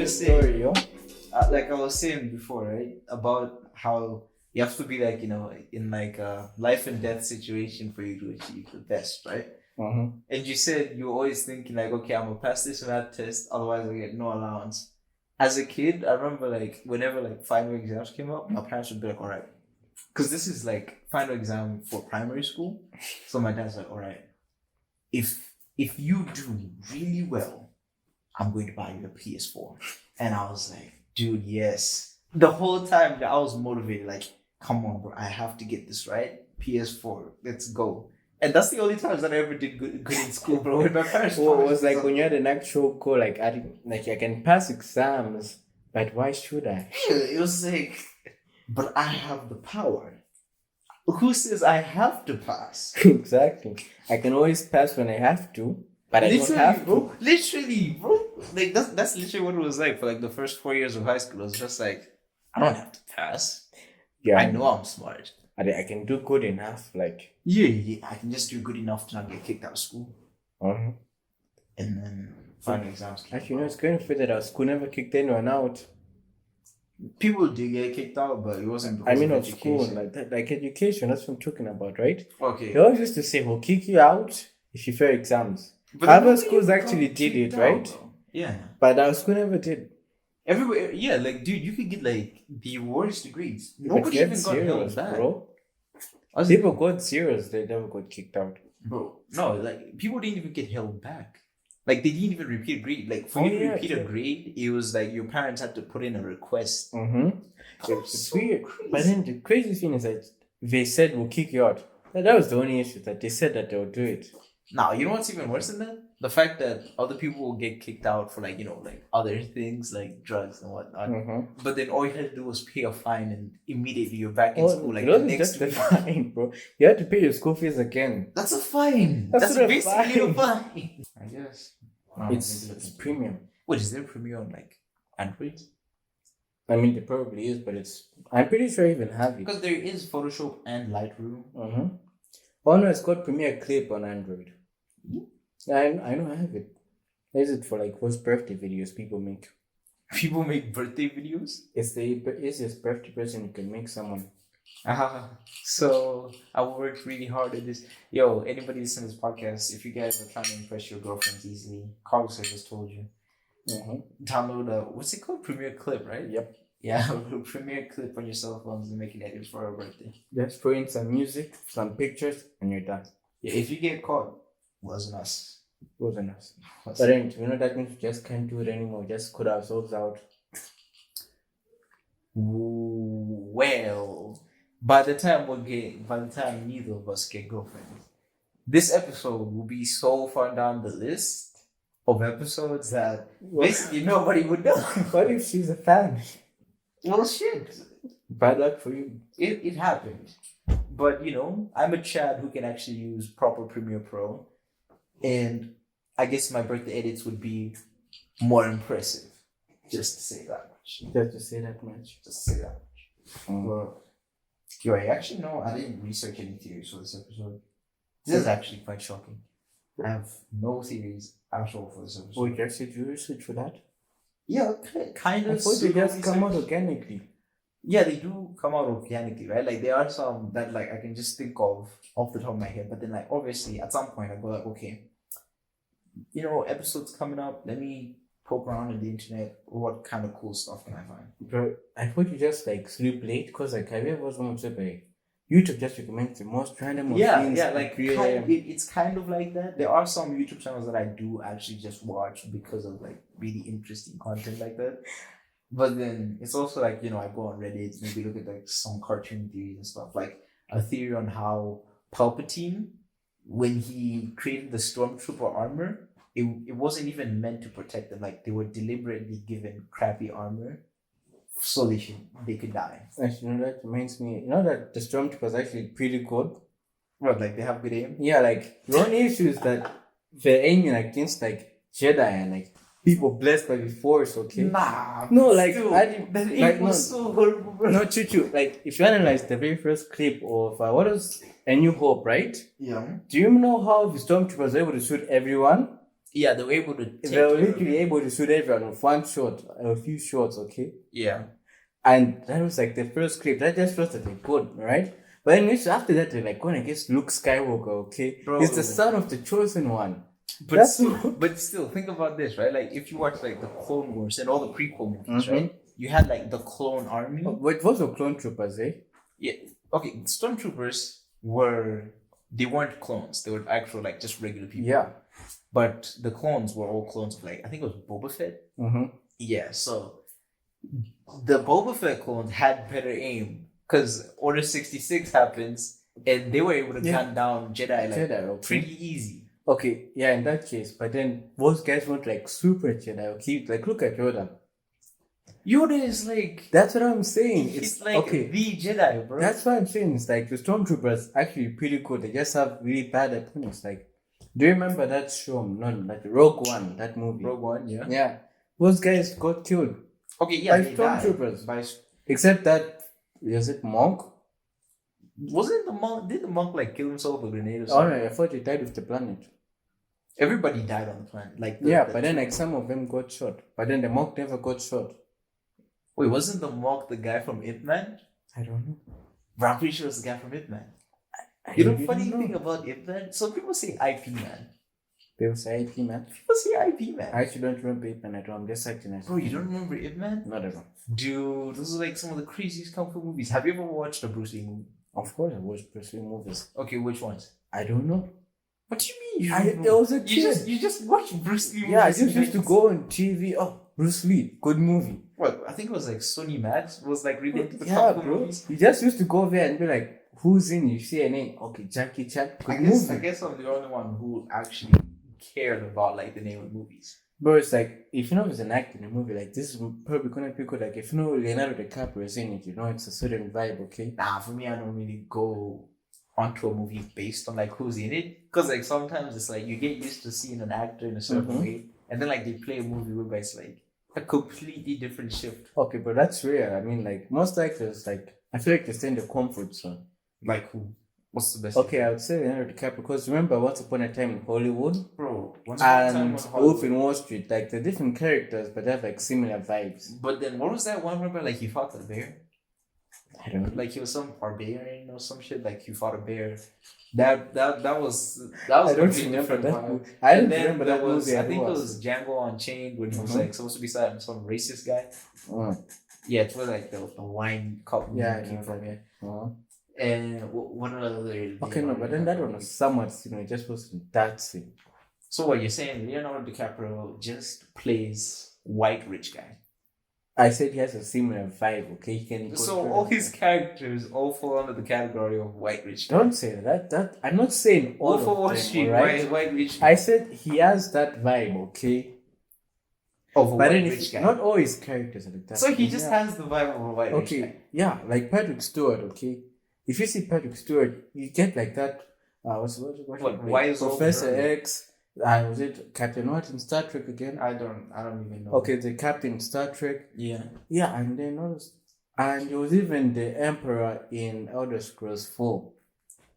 was saying, like I was saying before, right, about how you have to be like, in like a life and death situation for you to achieve the best, right? And you said you're always thinking like, okay, I'm gonna pass this math test, otherwise I get no allowance. As a kid, I remember like whenever like final exams came up, my parents would be like, all right, because this is like final exam for primary school. So my dad's like, all right, if you do really well, I'm going to buy you a PS4. And I was like, dude, yes. The whole time I was motivated, like, come on, bro, I have to get this right. PS4, let's go. And that's the only times that I ever did good in school, bro. With my parents. Well, it was like when you had an actual goal, like I can pass exams, but why should I? It was like, but I have the power. Who says I have to pass? Exactly. I can always pass when I have to, but I don't have to. Literally, bro. Like that's literally what it was like for like the first 4 years of high school. It was just like, I don't have to pass. Yeah, I know I'm smart. I can do good enough, like yeah, I can just do good enough to not get kicked out of school. And then final exams. Actually, it's going to fit that our school never kicked anyone out. People did get kicked out, but it wasn't. I mean, of school, like education. That's what I'm talking about, right? Okay. They always used to say, "We'll kick you out if you fail exams." But other schools actually did it, right? Bro. Yeah. But our school never did. Everywhere, yeah, like dude, you could get like the worst degrees. Nobody even got held back, bro. People got zeros, they never got kicked out. Bro, no, like people didn't even get held back. Like they didn't even repeat a grade. Like for you to repeat a grade, it was like your parents had to put in a request. It's so weird. Crazy. But then the crazy thing is that they said we'll kick you out. That was the only issue, that they said that they'll do it. Now, you know what's even worse than that? The fact that other people will get kicked out for like, like other things like drugs and whatnot. But then all you had to do was pay a fine and immediately you're back in school. Like the next week. Fine, bro. You had to pay your school fees again. That's a fine. That's basically a fine. I guess. It's premium. Wait, is there premium on like Android? I mean, there probably is, but I'm pretty sure I even have it. Because there is Photoshop and Lightroom. Oh no, it's called Premiere Clip on Android. I know I have it. Is it for like those birthday videos people make? People make birthday videos? It's the easiest birthday present you can make someone. So I worked really hard at this. Yo, anybody listening to this podcast, if you guys are trying to impress your girlfriends easily, Carlos, I just told you. Download what's it called? Premiere Clip, right? Yep. Yeah, Premiere Clip on your cell phones and make an edit for her birthday. Just put in some music, some pictures, and you're done. Yeah, if you get caught, wasn't us. Wasn't us. But then, that means we just can't do it anymore. We just cut ourselves out. Well, by the time neither of us get girlfriends, this episode will be so far down the list of episodes that basically nobody would know. What if she's a fan? Well, shit. Bad luck for you. It happened. But, I'm a Chad who can actually use proper Premiere Pro. And I guess my birthday edits would be more impressive. Just to say that much. Well, I actually know I didn't research any theories for this episode. This is actually quite shocking. I have no theories at all for this episode. Wait, actually, did you research for that? Yeah, kind of. I thought they just come out organically. Yeah, they do come out organically, right? Like there are some that like I can just think of off the top of my head, but then like obviously at some point I go like, okay, episodes coming up, let me poke around in the internet. What kind of cool stuff can I find? Bro, I thought you just like sleep late because like I was one of the YouTube just recommends the most random things. Yeah, like it's kind of like that. There are some YouTube channels that I do actually just watch because of like really interesting content like that. But then it's also like, I go on Reddit, maybe look at like some cartoon theories and stuff. Like a theory on how Palpatine, when he created the Stormtrooper armor, it wasn't even meant to protect them. Like they were deliberately given crappy armor so they could die. Actually, that reminds me, that the Stormtrooper is actually pretty good. Well, like they have good aim? Yeah, like the only issue is that they're aiming against like Jedi and like people blessed by the Force, okay? Nah. No, like so horrible, bro. No, true. Like if you analyze the very first clip of what was A New Hope, right? Yeah. Do you know how the Stormtroopers were able to shoot everyone? Yeah, they were able to take They were care of literally it. able to shoot everyone with one shot, a few shots, okay? Yeah. And that was like the first script. That just shows that they're good, right? But then after that, they're like going against Luke Skywalker, okay? Bro. He's the son of the chosen one. But still, think about this, right? Like, if you watch like the Clone Wars and all the prequel movies, right? You had like the clone army. But it was a clone troopers, eh? Yeah. Okay, stormtroopers they weren't clones. They were actual like just regular people. Yeah. But the clones were all clones of like I think it was Boba Fett. Yeah. So the Boba Fett clones had better aim because Order 66 happens and they were able to gun down Jedi like pretty easy. Okay, yeah, in that case, but then those guys weren't like super Jedi. Okay, like look at Yoda. Yoda is like that's what I'm saying. It's like the Jedi, bro. That's what I'm saying. It's like the stormtroopers actually pretty good. They just have really bad opponents. Like, do you remember that show? Not like Rogue One, that movie. Rogue One, yeah. Yeah, those guys got killed. Okay, yeah, by stormtroopers. By... Except that was it Monk? Wasn't the monk? Did the monk like kill himself with a grenade or something? Oh no, I thought he died with the planet. Everybody died on the planet. Like but then like some of them got shot. But then the monk never got shot. Wait, wasn't the monk the guy from Ip Man? I don't know. But I'm pretty sure it's the guy from Ip Man. You know, funny thing about Ip Man? Some people say IP Man. People say IP Man? People say IP Man. I actually don't remember Ip Man at all. I'm just acting as bro, you don't remember Ip Man? Not at all. Dude, those are like some of the craziest kung fu movies. Have you ever watched a Bruce Lee movie? Of course I watched Bruce Lee movies. Okay, which ones? I don't know. What do you mean? I was a kid. You just watched Bruce Lee movies? Yeah, I just used to go on TV. Oh, Bruce Lee, good movie. What? I think it was like Sony Max was like related to the kung fu movies. You just used to go there and be like, who's in? You see a name. Okay, Jackie Chan. I guess I'm the only one who actually cared about like the name of movies. Bro, it's like, if you know there's an actor in a movie, like, this is probably gonna be good. Like, if you know Leonardo DiCaprio is in it, you know it's a certain vibe, okay? Nah, for me, I don't really go onto a movie based on like who's in it. Because like sometimes it's like you get used to seeing an actor in a certain way, and then like they play a movie whereby it's like a completely different shift. Okay, but that's rare. I mean, like, most actors, like, I feel like they stay in the comfort zone. Like who? What's the best? Okay, I would say Leonardo DiCaprio, because remember Once Upon a Time in Hollywood? Bro, and Wolf in Wall Street, like they're different characters, but they have like similar vibes. But then what was that one where like he fought a bear? I don't know. Like he was some barbarian or some shit. Like he fought a bear. That was. I don't remember that. I don't remember that movie. I think it was Django Unchained when he was like supposed to be some racist guy. Yeah, it was like the wine cup. Yeah, came from it. And what other? Okay, no, but then that one was somewhat, it just wasn't that scene. So what you're saying, Leonardo DiCaprio just plays white rich guy? I said he has a similar vibe, okay? He can. So all his characters all fall under the category of white rich guy. Don't say that. That I'm not saying all of Wall them, Street, right? white rich guy. I said he has that vibe, okay? Of a but white then rich guy. Not all his characters are like that. So he just has the vibe of a white rich guy. Yeah, like Patrick Stewart, okay? If you see Patrick Stewart, you get like that. What Professor X. Was it Captain what in Star Trek again? I don't even know. Okay, the Captain Star Trek. Yeah. Yeah, and then it was even the Emperor in Elder Scrolls 4.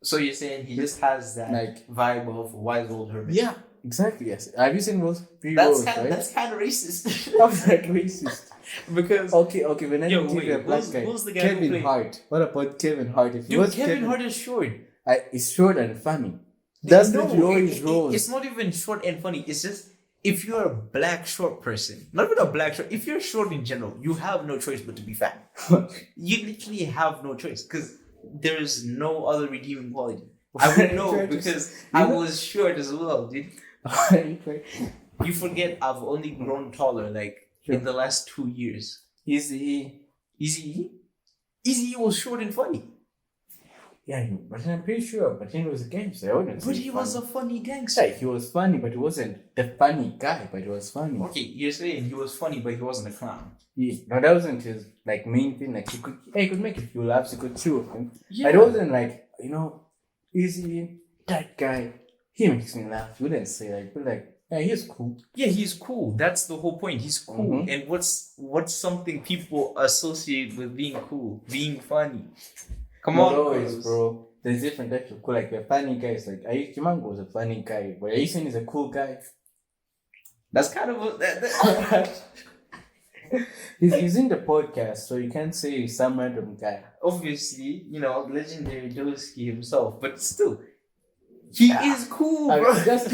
So you're saying he just has that like vibe of wise old hermit? Yeah, exactly. Yes. Have you seen those? That's kind of racist. How's that racist? Because okay, when I give you a black guy, who's the guy Kevin Hart. What about Kevin Hart? Kevin Hart is short. It's short and funny. That's not his role. It's not even short and funny. It's just if you're a black short person, not even a black short. If you're short in general, you have no choice but to be fat. You literally have no choice because there is no other redeeming quality. I would know because I was short as well, dude. You forget I've only grown taller in the last 2 years. Easy was short and funny. Yeah, but I'm pretty sure. But he was a gangster. But he was a funny gangster. Yeah, he was funny, but he wasn't the funny guy. But he was funny. Okay, you're saying he was funny, but he wasn't a clown. Yeah, no, that wasn't his main thing. Like he could make a few laughs. He could chew with him. Yeah. But it wasn't easy. That guy, he makes me laugh. You wouldn't say yeah, he's cool. Yeah, he's cool. That's the whole point. He's cool. Mm-hmm. And what's something people associate with being cool? Being funny. Come on, always, bro. There's different types of cool. Like the funny guys. Like Kimango was a funny guy, but Aisen is a cool guy. That's kind of that. He's in the podcast, so you can't say he's some random guy. Obviously, legendary Doski himself, but still, he is cool, bro. Just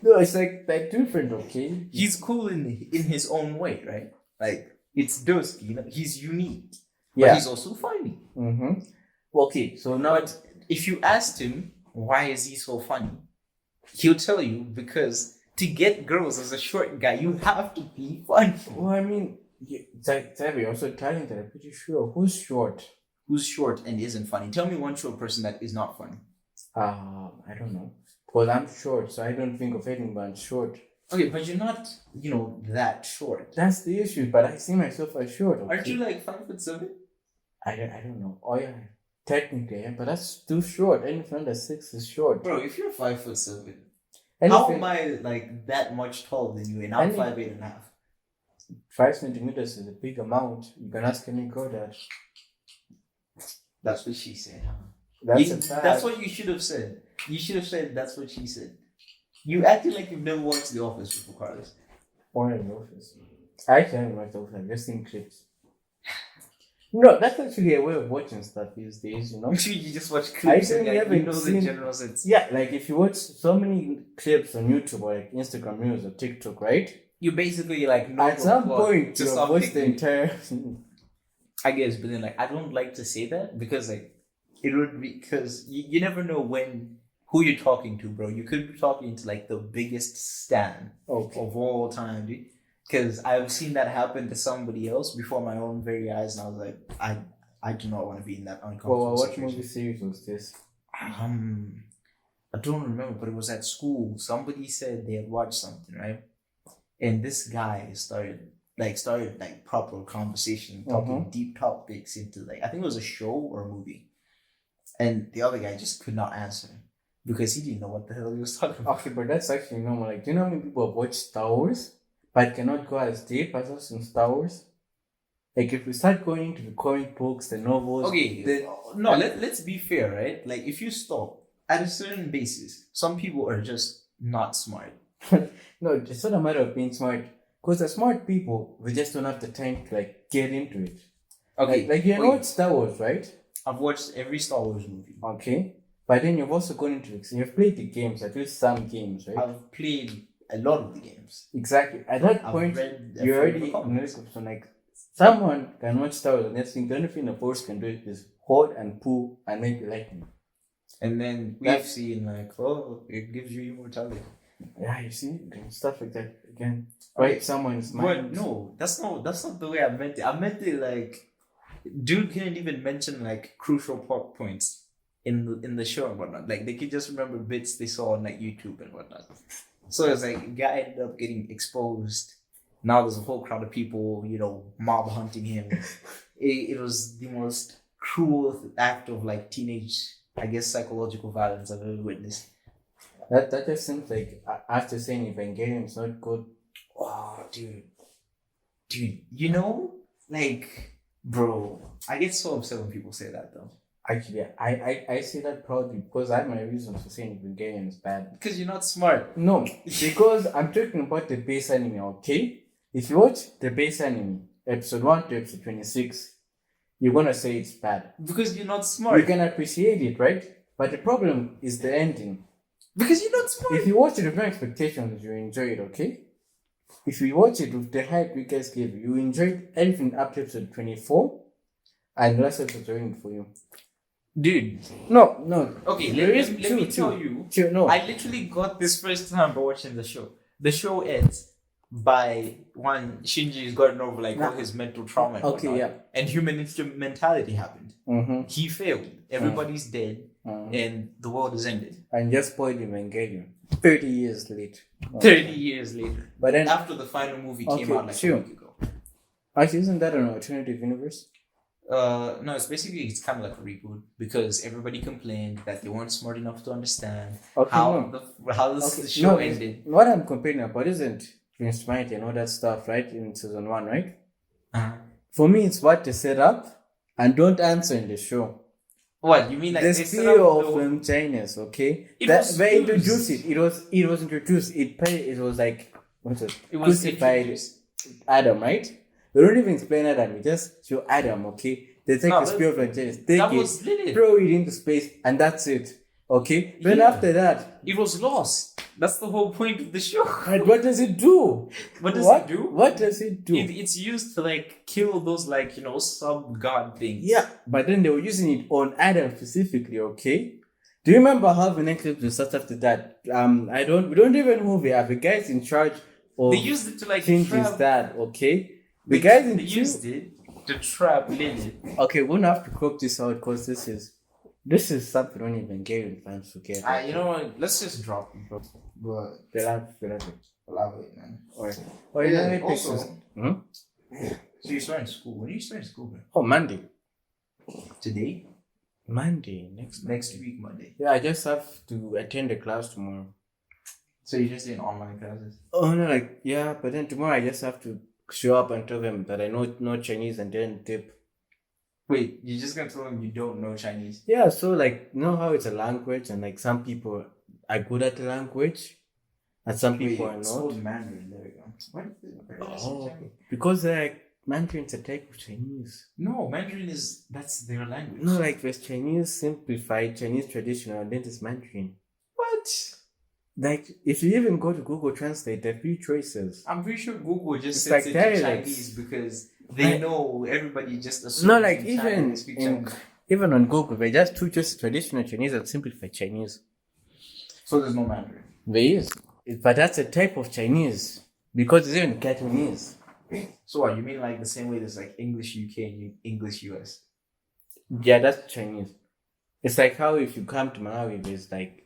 no, it's like different, okay? He's cool in his own way, right? Like, it's Doski, he's unique. But he's also funny. Mm-hmm. Okay, so now... But if you asked him, why is he so funny? He'll tell you, because to get girls as a short guy, you have to be funny. Well, I mean, Xavier also talented, I'm pretty sure. Who's short? Who's short and isn't funny? Tell me one short person that is not funny. I don't know. Well, I'm short, so I don't think of anyone short. Okay, but you're not, that short. That's the issue, but I see myself as short. Okay? Aren't you like 5'7"? I don't know. Oh yeah, technically, yeah, but that's too short. Anything under 6 is short. Bro, if you're 5'7", how am I like that much taller than you? And I'm 5'8.5". 5 centimeters is a big amount. You can ask any girl that. That's what she said, huh? That's what you should have said. You should have said that's what she said. You acted like you've never watched The Office before, Carlos. Or in The Office. I actually haven't watched The Office. I've just seen clips. No, that's actually a way of watching stuff these days, You just watch clips and the general sense. Yeah, like if you watch so many clips on YouTube or like Instagram Reels or TikTok, right? You basically like know at some point you have watched the entire... I guess, but then like I don't like to say that because like it would be because you never know who you're talking to, bro. You could be talking to like the biggest stan of all time, dude. Because I've seen that happen to somebody else before my own very eyes, and I was like, I do not want to be in that uncomfortable situation. What movie series was this? I don't remember, but it was at school. Somebody said they had watched something, right? And this guy started proper conversation, talking deep topics into I think it was a show or a movie. And the other guy just could not answer because he didn't know what the hell he was talking about. Okay, but that's actually normal. Like, do you know how many people have watched Star Wars but cannot go as deep as us in Star Wars? Like, if we start going into the comic books, the novels... Okay, let's be fair, right? Like, if you stop at a certain basis, some people are just not smart. No, it's not a matter of being smart. Because the smart people, we just don't have the time to, get into it. Okay. Like you know Star Wars, right? I've watched every Star Wars movie. Okay. But then you've also gone into it. So you've played the games, at least some games, right? I've played a lot of the games. Exactly. At that point, you're already like, someone can watch Star Wars and next thing, the only thing the Force can do is hold and pull and make you like me. And then we've seen it gives you immortality. Yeah, you see, stuff like that again. Right, someone's mind. But no, that's not the way I meant it. I meant it dude couldn't even mention crucial plot points in the show and whatnot. Like they could just remember bits they saw on YouTube and whatnot. So it's like a guy ended up getting exposed. Now there's a whole crowd of people, mob hunting him. It was the most cruel act of teenage, I guess, psychological violence I've ever witnessed. That just seems like after saying Evangelion is not good. Oh, dude, bro, I get so upset when people say that though. Actually, I say that proudly because I have my reasons for saying Evangelion is bad. Because you're not smart. No, because I'm talking about the base anime, okay? If you watch the base anime, episode 1 to episode 26, you're gonna say it's bad. Because you're not smart. You can appreciate it, right? But the problem is the ending. Because you're not smart. If you watch it with no expectations, you enjoy it, okay? If you watch it with the hype you guys gave, you enjoyed anything up to episode 24, and the last episode ruined for you. Dude. No. Okay, let me tell you. No. I literally got this first time by watching the show. The show ends by Shinji's gotten over all his mental trauma and whatnot, and human instrumentality happened. Mm-hmm. He failed. Everybody's dead. And the world has ended. And just spoiled Evangelion 30 years later. 30 years later. But then after the final movie came out a week ago. Actually, isn't that an alternative universe? No, it's kind of like a reboot because everybody complained that they weren't smart enough to understand how the show ended. What I'm complaining about isn't Prince Mighty and all that stuff, right? In season 1, right? Uh-huh. For me, it's what they set up and don't answer in the show. What you mean? Like the they set spear up of Chinese, okay? It That was they used. introduced it. It was introduced. It was like what's it? It was Crucified introduced. Adam, right? They don't even explain Adam. We just show Adam, okay? They take the spear of Chinese, take it, throw it into space, and that's it. Okay? Then after that, it was lost. That's the whole point of the show. And what does it do? What does it do? What does it do? It's used to like kill those like sub god things. Yeah, but then they were using it on Adam specifically. Okay. Do you remember how the next episode starts after that? We don't even know who they are. The guys in charge of they used it to like change his dad. Okay. The guys in used it to trap Lily. Okay, we're gonna have to crop this out because this is something only Nigerian fans forget. You know what? Let's just drop it, bro. But allow it, man. Or yeah, also. So you're starting school. When are you starting school, bro? Oh, Monday. Today? Monday. Next week, Monday. Yeah, I just have to attend the class tomorrow. So you're just doing online classes? Oh no, but then tomorrow I just have to show up and tell them that I know Chinese and then dip. Wait, you're just gonna tell them you don't know Chinese? Yeah, so know how it's a language and like some people are good at the language and some people are not. It's called Mandarin, there we go. What? Because Mandarin's a type of Chinese. No, Mandarin that's their language. No, there's Chinese simplified, Chinese traditional, and then there's Mandarin. What? If you even go to Google Translate, there are 3 choices. I'm pretty sure Google just sets it to Chinese because they know everybody just assumes. No, even on Google, there are just 2 choices: traditional Chinese and simplified Chinese. So there's no Mandarin. There is, but that's a type of Chinese because it's even Cantonese. So what you mean? Like the same way there's like English UK and English US? Yeah, that's Chinese. It's like how if you come to Malawi, there's like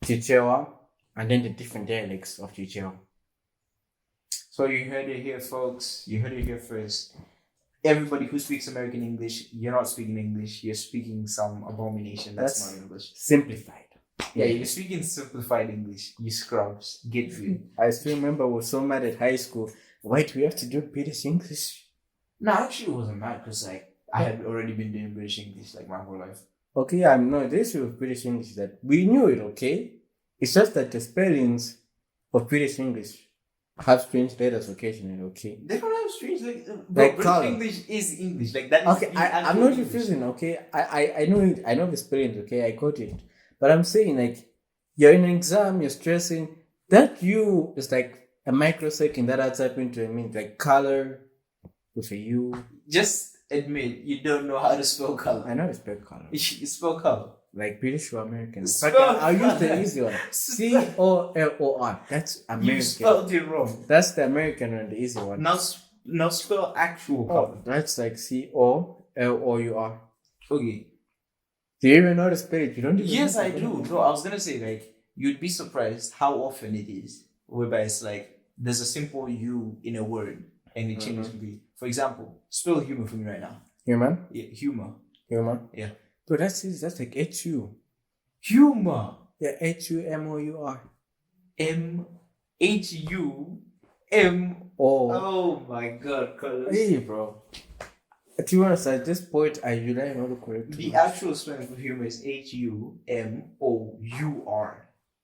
Chichewa, and then the different dialects of Chichewa. So you heard it here, folks. You heard it here first. Everybody who speaks American English, you're not speaking English. You're speaking some abomination that's not English. Simplified. Yeah, you're speaking simplified English. You scrubs. Get real. I still remember I was so mad at high school. Why do we have to do British English? No, actually, it wasn't mad because I had already been doing British English my whole life. Okay, no, the issue with British English is that we knew it, okay? It's just that the spellings of British English have strange letters occasionally, okay? They don't have strange British English is English. That is okay, I'm not refusing, okay? I know it, I know the spellings, okay? I got it. But I'm saying, you're in an exam, you're stressing. That U is like a microsecond that adds up into a meaning, like color with a U. Just admit you don't know how to spell color. I know how to spell color. You spell color. Like British or American. I'll use the easy one. COLOR. That's American. You spelled it wrong. That's the American one, the easy one. Now spell actual color. That's like COLOUR. Okay. Do you even know how to spell it? You don't even Yes, I do. No, I was gonna say you'd be surprised how often it is whereby it's there's a simple U in a word and it changes to be. For example, spell humor for me right now. Humor? Yeah, humor. Humor? Yeah. But that's like HU. Humor. Yeah, HUMOUR. HUM. Oh my God, Carlos. Hey, bro. To be honest, at this point, I rely on all the correct. The actual spelling for humor is HUMOUR.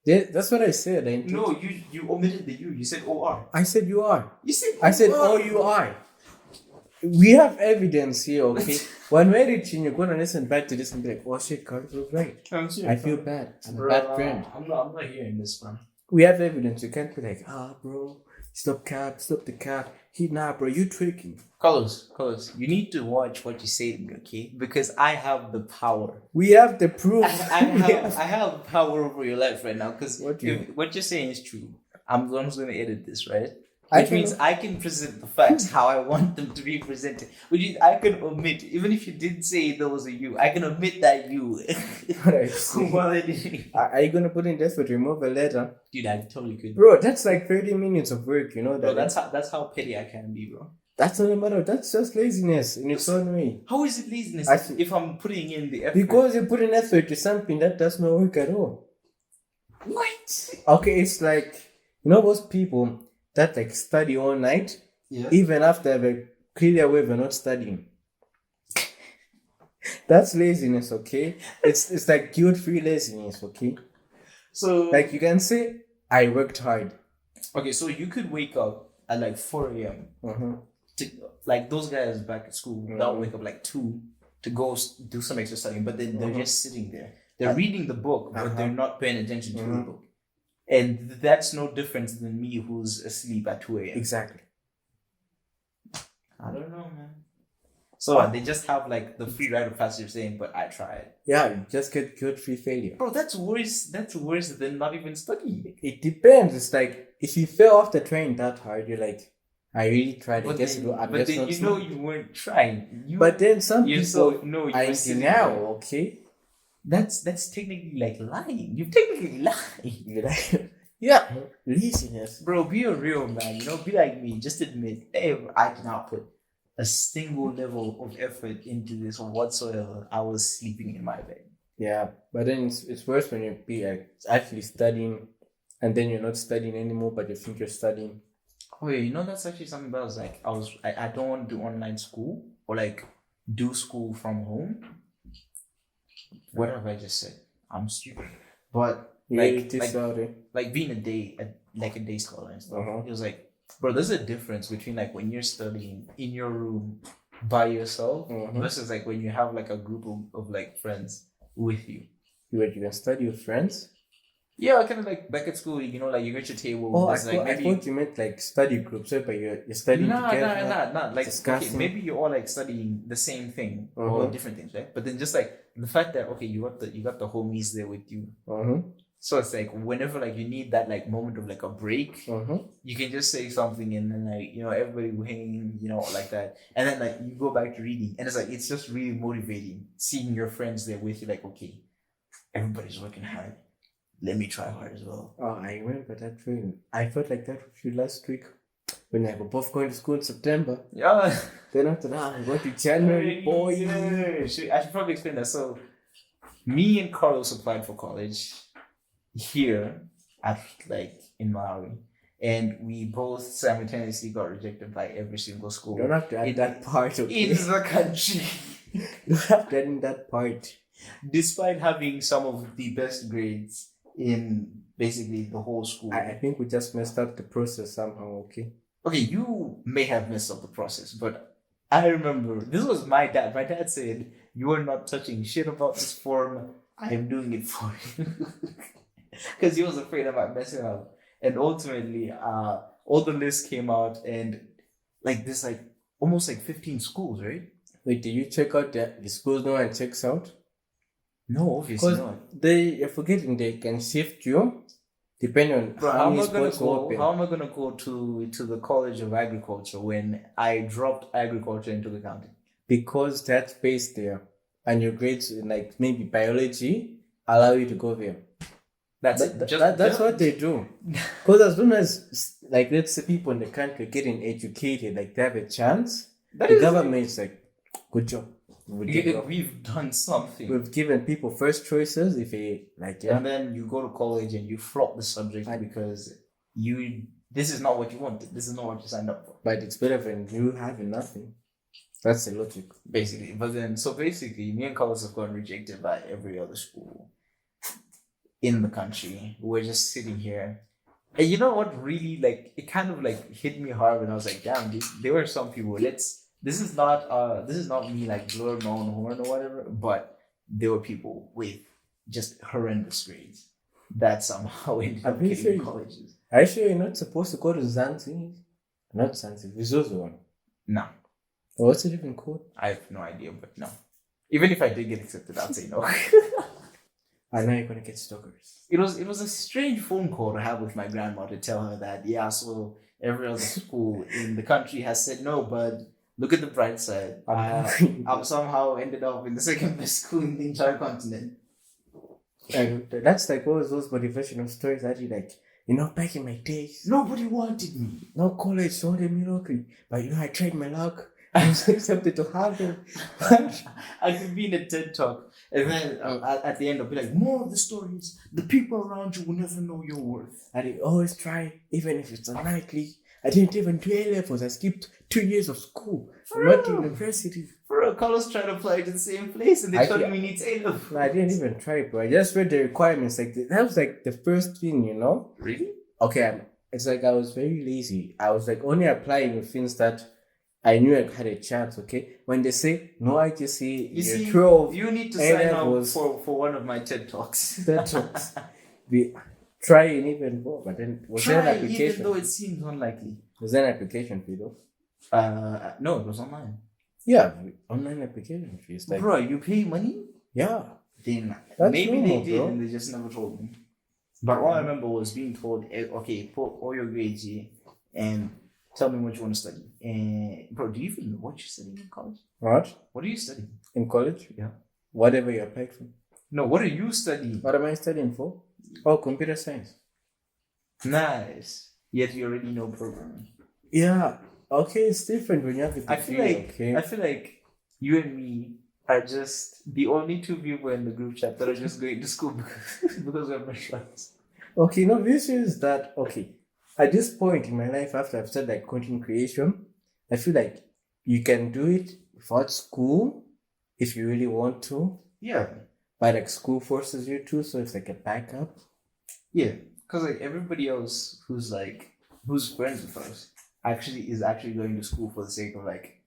Yeah, that's what I said. No, you omitted the U. You said OR. I said UR. You said I said OUR. We have evidence here, okay? When we're reaching, you're going to listen back to this and be like, oh shit, Carlos was right. I feel bad. I'm a bad friend. I'm not hearing this, man. We have evidence. You can't be like, bro, stop the cap. Bro, you tricking. Carlos, you need to watch what you say to me, okay? Because I have the power. We have the proof. I have power over your life right now. Because what you're saying is true. I'm just going to edit this, right? Which means I can present the facts how I want them to be presented. Which means I can omit, even if you did say there was a U, I can omit that U. Are you going to put in this to remove a letter? Dude, I totally could. Bro, that's like 30 minutes of work, you know that? Bro, that's how petty I can be, bro. That's not a matter. That's just laziness in its own way. How is it laziness if I'm putting in the effort? Because you put in effort to something that does not work at all. What? Okay, it's like, those people that study all night, even after they're clearly aware they're not studying. That's laziness, okay? It's like guilt-free laziness, okay? So Like you can say, I worked hard. okay, so you could wake up at like 4 a.m. To, like those guys back at school, they'll wake up like 2 to go do some extra studying, but then they're just sitting there. They're reading the book, but they're not paying attention to the book. And that's no different than me who's asleep at 2 a.m. Exactly. I don't know, man. So they just have like the free rite of passage saying, but I tried. Yeah, you just get guilt-free failure. Bro, that's worse. That's worse than not even studying. It depends. It's like if you fell off the train that hard, you're like, I really tried. But I guess then, I'm but just then not you smart. know you weren't trying. But then some you're people so no, you are were in sitting denial. there. Okay, That's technically like lying. You've technically lied. you're like, yeah, laziness. Bro, be a real man. You know, be like me. Just admit, hey, I did not put a single level of effort into this whatsoever. I was sleeping in my bed. Yeah, but then it's worse when you be like actually studying, and then you're not studying anymore, but you think you're studying. Oh yeah, you know that's actually something that was like I don't want to do online school or like do school from home. What have I just said? I'm stupid. But like being a day scholar and stuff. It was like, bro, there's a difference between like when you're studying in your room by yourself versus like when you have like a group of like friends with you. You can study with friends? Yeah, kind of like back at school, you know, like you get your table. Oh, I like thought you meant like study groups, right? But you're studying together. Nah. Like, okay, maybe you're all like studying the same thing or different things, right? But then just like the fact that okay, you got the homies there with you. So it's like whenever like you need that like moment of like a break, you can just say something and then like, you know, everybody will hang, you know, like that. And then like you go back to reading and it's like it's just really motivating seeing your friends there with you, like, okay, everybody's working hard. Let me try hard as well. Oh, I remember that feeling. I felt like that with you last week when I were both going to school in September. Yeah. Then after that, we went to January, boy. I should probably explain that. So, me and Carlos applied for college here at like in Malawi, and we both simultaneously got rejected by every single school. You don't have to add that part, okay? In the country. You don't have to add in that part. Despite having some of the best grades in basically the whole school. I think we just messed up the process somehow, okay? Okay, you may have messed up the process, but I remember this was my dad. My dad said, "You are not touching shit about this form. I am doing it for you." Because he was afraid about messing up. And ultimately, all the lists came out and like this like almost like 15 schools, right? Wait, did you check out the schools no one checks out? No, obviously not. You're forgetting they can shift you depending on how many sports open. How am I gonna go to the College of Agriculture when I dropped agriculture into accounting? Because that's based there, and your grades in like maybe biology allow you to go there. That's what they do. Because as soon as like let's say people in the country getting educated, like they have a chance, the government's like, good job. We've done something. We've given people first choices if they like, yeah. And then you go to college and you flop the subject because this is not what you wanted. This is not what you signed up for. But it's better than you having nothing. That's the logic. Basically. But then, so basically, me and Carlos have gotten rejected by every other school in the country. We're just sitting here. And you know what really, like, it kind of like hit me hard when I was like, damn, there were some people, this is not me like blowing my own horn or whatever, but there were people with just horrendous grades that somehow ended up getting colleges. Are you sure you're not supposed to go to Zanzi? Not Zanzi, Vizozo one. No. Oh, what's it even called? I have no idea, but no. Even if I did get accepted, I'd say no. I know you're gonna get stalkers. It was a strange phone call to have with my grandma to tell her that, yeah, so every other school in the country has said no, but look at the bright side. I'm somehow ended up in the second best school in the entire continent. And that's like all those motivational stories that you like, you know, back in my days. Nobody wanted me. No college, so they miracle. But you know, I tried my luck. I was accepted to Harvard. I could be in a TED talk. And then at the end, I'll be like, more of the stories. The people around you will never know your worth. And you always try, even if it's unlikely. I didn't even do A-levels. I skipped 2 years of school. I went to university. Bro, Carlos tried to apply to the same place and they told me he needs A-levels. No, I didn't even try, bro. I just read the requirements. Like that was like the first thing, you know? Really? Okay, it's like I was very lazy. I was like only applying with things that I knew I had a chance, okay? When they say no IGC, you're 12. You need to sign up for one of my TED Talks. TED Talks. We try and even more, but then was there an application? Even though it seems unlikely. Was there an application fee though? No, it was online. Yeah, online application fees. Like, bro, you pay money? Yeah. Then maybe they did and they just never told me. But all I remember was being told, okay, put all your grades here and tell me what you want to study. And bro, do you even know what you're studying in college? What? What are you studying? In college? Yeah. Whatever you applied for. No, what are you studying? What am I studying for? Oh, computer science. Nice. Yet you already know programming. Yeah. Okay, it's different when you have a degree. I feel like you and me are just the only two people in the group chat that are just going to school because we're best friends. Okay, no, this is that, okay. At this point in my life, after I've started like content creation, I feel like you can do it without school if you really want to. Yeah. But like school forces you to, so it's like a backup. Yeah, because like everybody else who's friends with us is actually going to school for the sake of like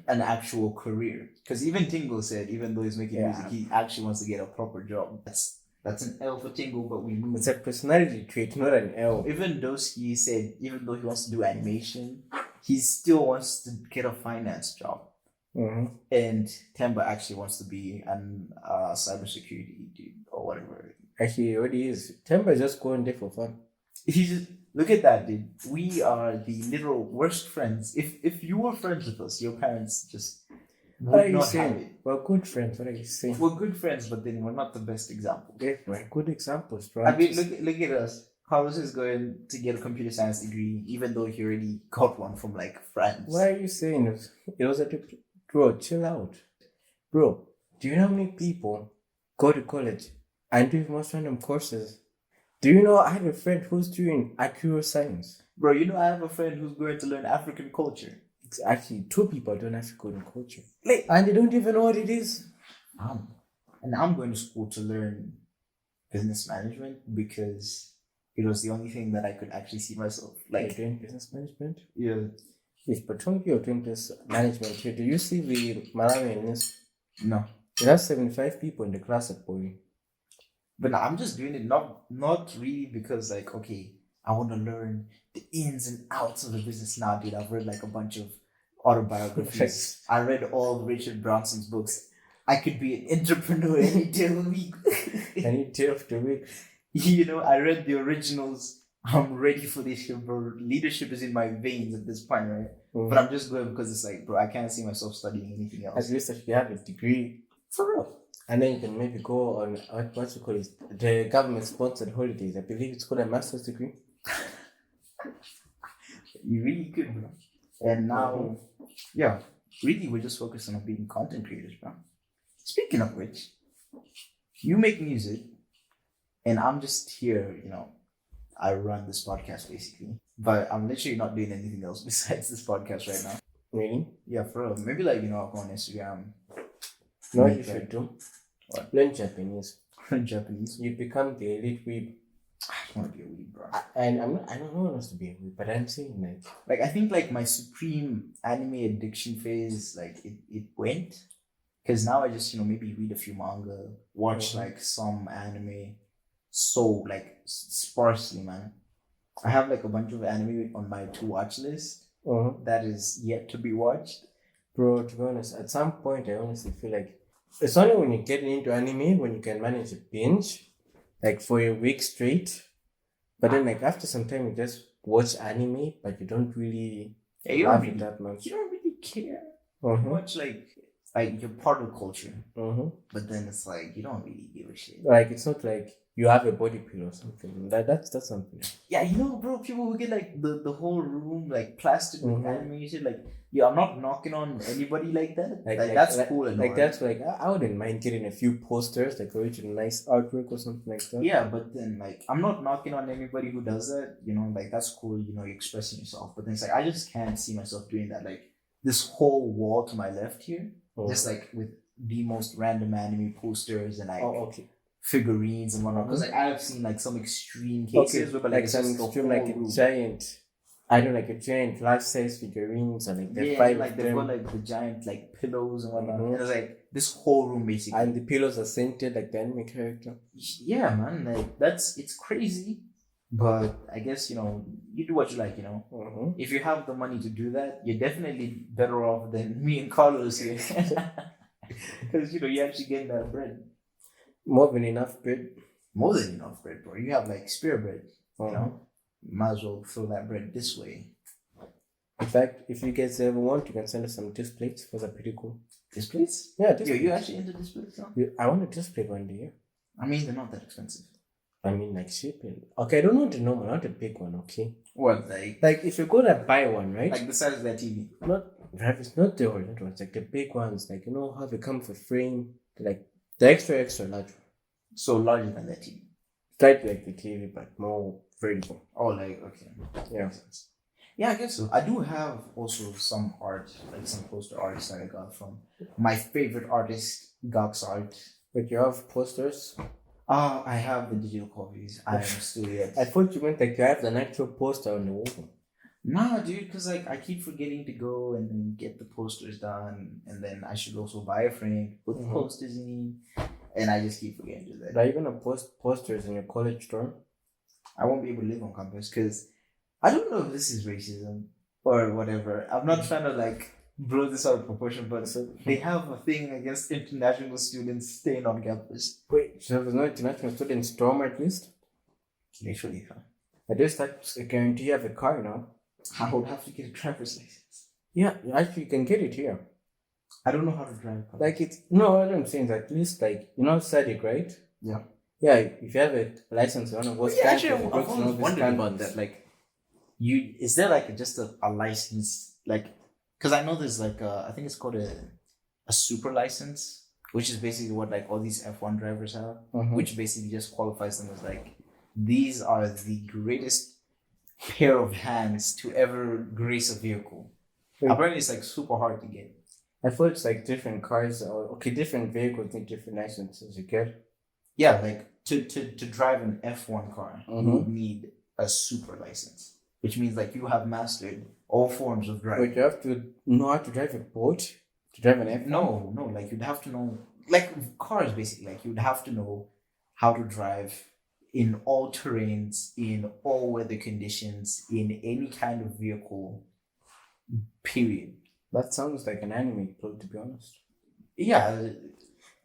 an actual career. Because even Tingle said, even though he's making music, he actually wants to get a proper job. That's an L for Tingle, but we move. It's a personality trait, not an L. Even Doski said, even though he wants to do animation, he still wants to get a finance job. Mm-hmm. And Temba actually wants to be an cybersecurity dude or whatever. Actually, he already is. Temba is just going there for fun. Look at that, dude. We are the literal worst friends. If you were friends with us, your parents just would not have it. We're good friends. What are you saying? We're good friends, but then we're not the best examples. Yeah, we're good examples, bro. I mean, look at us. Carlos is going to get a computer science degree, even though he already got one from like France. Why are you saying this? It was at bro, chill out. Bro, do you know how many people go to college and do most random courses? Do you know I have a friend who's doing accurate science? Bro, you know I have a friend who's going to learn African culture. It's actually 2 people doing African culture. And they don't even know what it is. And I'm going to school to learn business management because it was the only thing that I could actually see myself. Like doing business management? Yeah. Yes, but don't you're doing business management here. Do you see the Malawian list? No. It has 75 people in the class at Boeing. But I'm just doing it not really because like, okay, I want to learn the ins and outs of the business now, dude. I've read like a bunch of autobiographies. I read all Richard Branson's books. I could be an entrepreneur any day of the week. Any day of the week. You know, I read the originals. I'm ready for this shit, bro. Leadership is in my veins at this point, right? Mm-hmm. But I'm just going because it's like, bro, I can't see myself studying anything else. At least if you have a degree. For real. And then you can maybe go on, what you call it, the government-sponsored holidays. I believe it's called a master's degree. You really could, bro. And now, yeah, really, we're just focusing on being content creators, bro. Speaking of which, you make music, and I'm just here, you know, I run this podcast basically, but I'm literally not doing anything else besides this podcast right now. Really? Yeah, for real. Maybe like, you know, I'll go on Instagram. No, you should do. What? Learn Japanese. Learn Japanese. You become the elite weeb. I don't want to be a weeb, bro. I don't know wants to be a weeb, but I'm saying like I think like my supreme anime addiction phase, like it went. Because now I just, you know, maybe read a few manga, watch like some anime, so like sparsely, man. I have like a bunch of anime on my to watch list that is yet to be watched. Bro, to be honest, at some point I honestly feel like it's only when you get into anime when you can manage a binge, like for a week straight. But then like after some time you just watch anime, but you don't really love it that much. You don't really care. Much like you're part of culture, but then it's like you don't really give a shit. Like it's not like you have a body pillow or something. That's something. Yeah, bro, people who get like the whole room like plastered with Mhm. animation. Like, yeah, I'm not knocking on anybody like that. Like, Like that's cool and like all, that's like I wouldn't mind getting a few posters, like original nice artwork or something like that. Yeah, but then like I'm not knocking on anybody who does that. Like that's cool. You're expressing yourself. But then it's like I just can't see myself doing that. Like this whole wall to my left here, just like with the most random anime posters and like figurines and whatnot. Because like I have seen like some extreme cases where like some extreme like a giant. I don't like a giant life size figurines and like they've got like the giant like pillows and whatnot. And it's like this whole room basically. And the pillows are scented like the anime character. Yeah, man. Like it's crazy. But I guess you do what you like. If you have the money to do that, you're definitely better off than me and Carlos here. Because you're actually getting that bread. More than enough bread. More than enough bread, bro. You have like spare bread. Might as well throw that bread this way. In fact, if you guys ever want, you can send us some disc plates because they're pretty cool. Disc plates? Yeah, disc plates. You actually into disc plates now? I want a disc plate one day. Yeah. I mean, they're not that expensive. I mean, like shipping. Okay, I don't want the normal, not the big one. Okay. What, like if you're gonna buy one, right? Like the size of that TV. It's not the original ones, like the big ones. Like how they come with a frame. Like the extra large. So larger than that TV. Slightly like the TV, but more vertical. Oh, like okay. Yeah. Yeah, I guess so. I do have also some art, like some poster arts that I got from my favorite artist, Gak's art. But you have posters? I have the digital copies. I am still yet. I thought you meant like you have an actual poster on the wall. Nah, dude, because like I keep forgetting to go and then get the posters done, and then I should also buy a frame, put the posters in, and I just keep forgetting to do that. Are you gonna post posters in your college dorm? I won't be able to live on campus because I don't know if this is racism or whatever. I'm not trying to like blow this out of proportion, but they have a thing against international students staying on campus. Wait, so there's no international students dorm at least? Literally, huh? I just guarantee you have a car now. I would have to get a driver's license. Yeah, actually you can get it here. I don't know how to drive. Like what I'm saying is at least like Sadiq, right? Yeah. Yeah, if you have a license, one of those actually, I've always wondered about that. Like, is there like just a license? Like, because I know there's like I think it's called a super license, which is basically what like all these F1 drivers have, which basically just qualifies them as like these are the greatest pair of hands to ever grace a vehicle. Apparently, it's like super hard to get. I thought it's like different cars or different vehicles need different licenses. You get? Yeah, like to drive an F1 car, you would need a super license, which means like you have mastered all forms of driving. But you have to know how to drive a boat to drive an F1? No, like you'd have to know, like cars basically, like you'd have to know how to drive in all terrains, in all weather conditions, in any kind of vehicle, period. That sounds like an anime plot, to be honest. Yeah.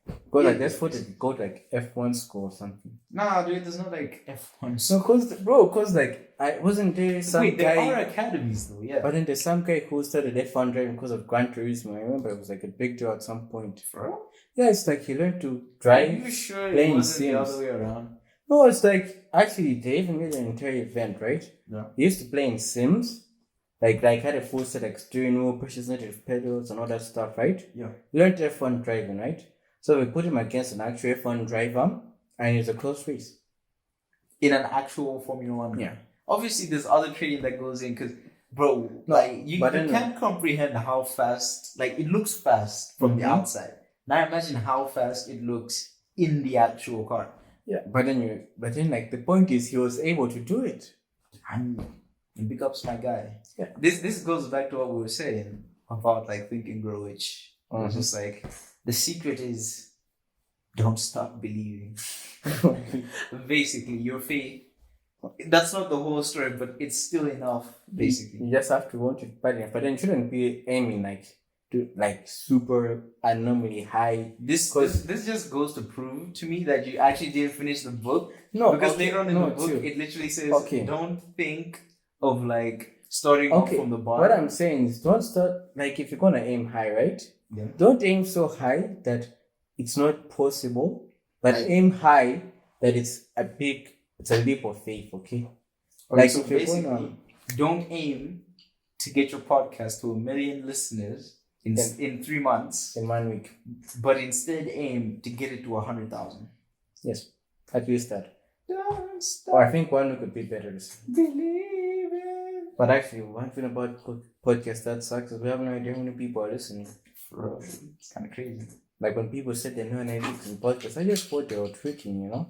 Because like that's what it go like F1 school or something. Nah, dude, there's no like F1 school. No, cause like I wasn't there some guy. There are academies though, yeah. But then there's some guy who started F1 driving because of Gran Turismo. I remember it was like a big deal at some point. For real? Yeah, it's like he learned to drive. Are you sure it wasn't the other way around? No, it's like actually they even made an entire event, right? Yeah. They used to play in Sims. Like had a full set like steering wheel, pressure sensitive pedals and all that stuff, right? Yeah. We learned F1 driving, right? So we put him against an actual F1 driver, and it's a close race. In an actual Formula 1? Yeah. Obviously, there's other training that goes in, because, bro, like, you can't comprehend how fast, like, it looks fast from the outside. Now imagine how fast it looks in the actual car. Yeah. But then, like, the point is he was able to do it. And big ups my guy. Yeah. This goes back to what we were saying about, like, Think and Grow Rich. It's just like, the secret is don't stop believing. Basically, your faith. That's not the whole story, but it's still enough. Basically, you just have to want it, but then you shouldn't be aiming like to like super anomaly high. This just goes to prove to me that you actually didn't finish the book. No, because later on in the book it literally says don't think of like starting off from the bottom. What I'm saying is don't start like if you're gonna aim high, right? Yeah. Don't aim so high that it's not possible, but aim high that it's a leap of faith, okay? Okay, Like so if you're going basically, on don't aim to get your podcast to 1 million listeners in 3 months, in 1 week. but instead aim to get it to 100,000. Yes, at least that. Don't stop Or I think 1 week would be better. believing. But actually, one thing about podcast that sucks is we have no idea how many people are listening. Bro, it's kind of crazy. Like when people said they know an idea in podcast, I just thought they were tricking, you know?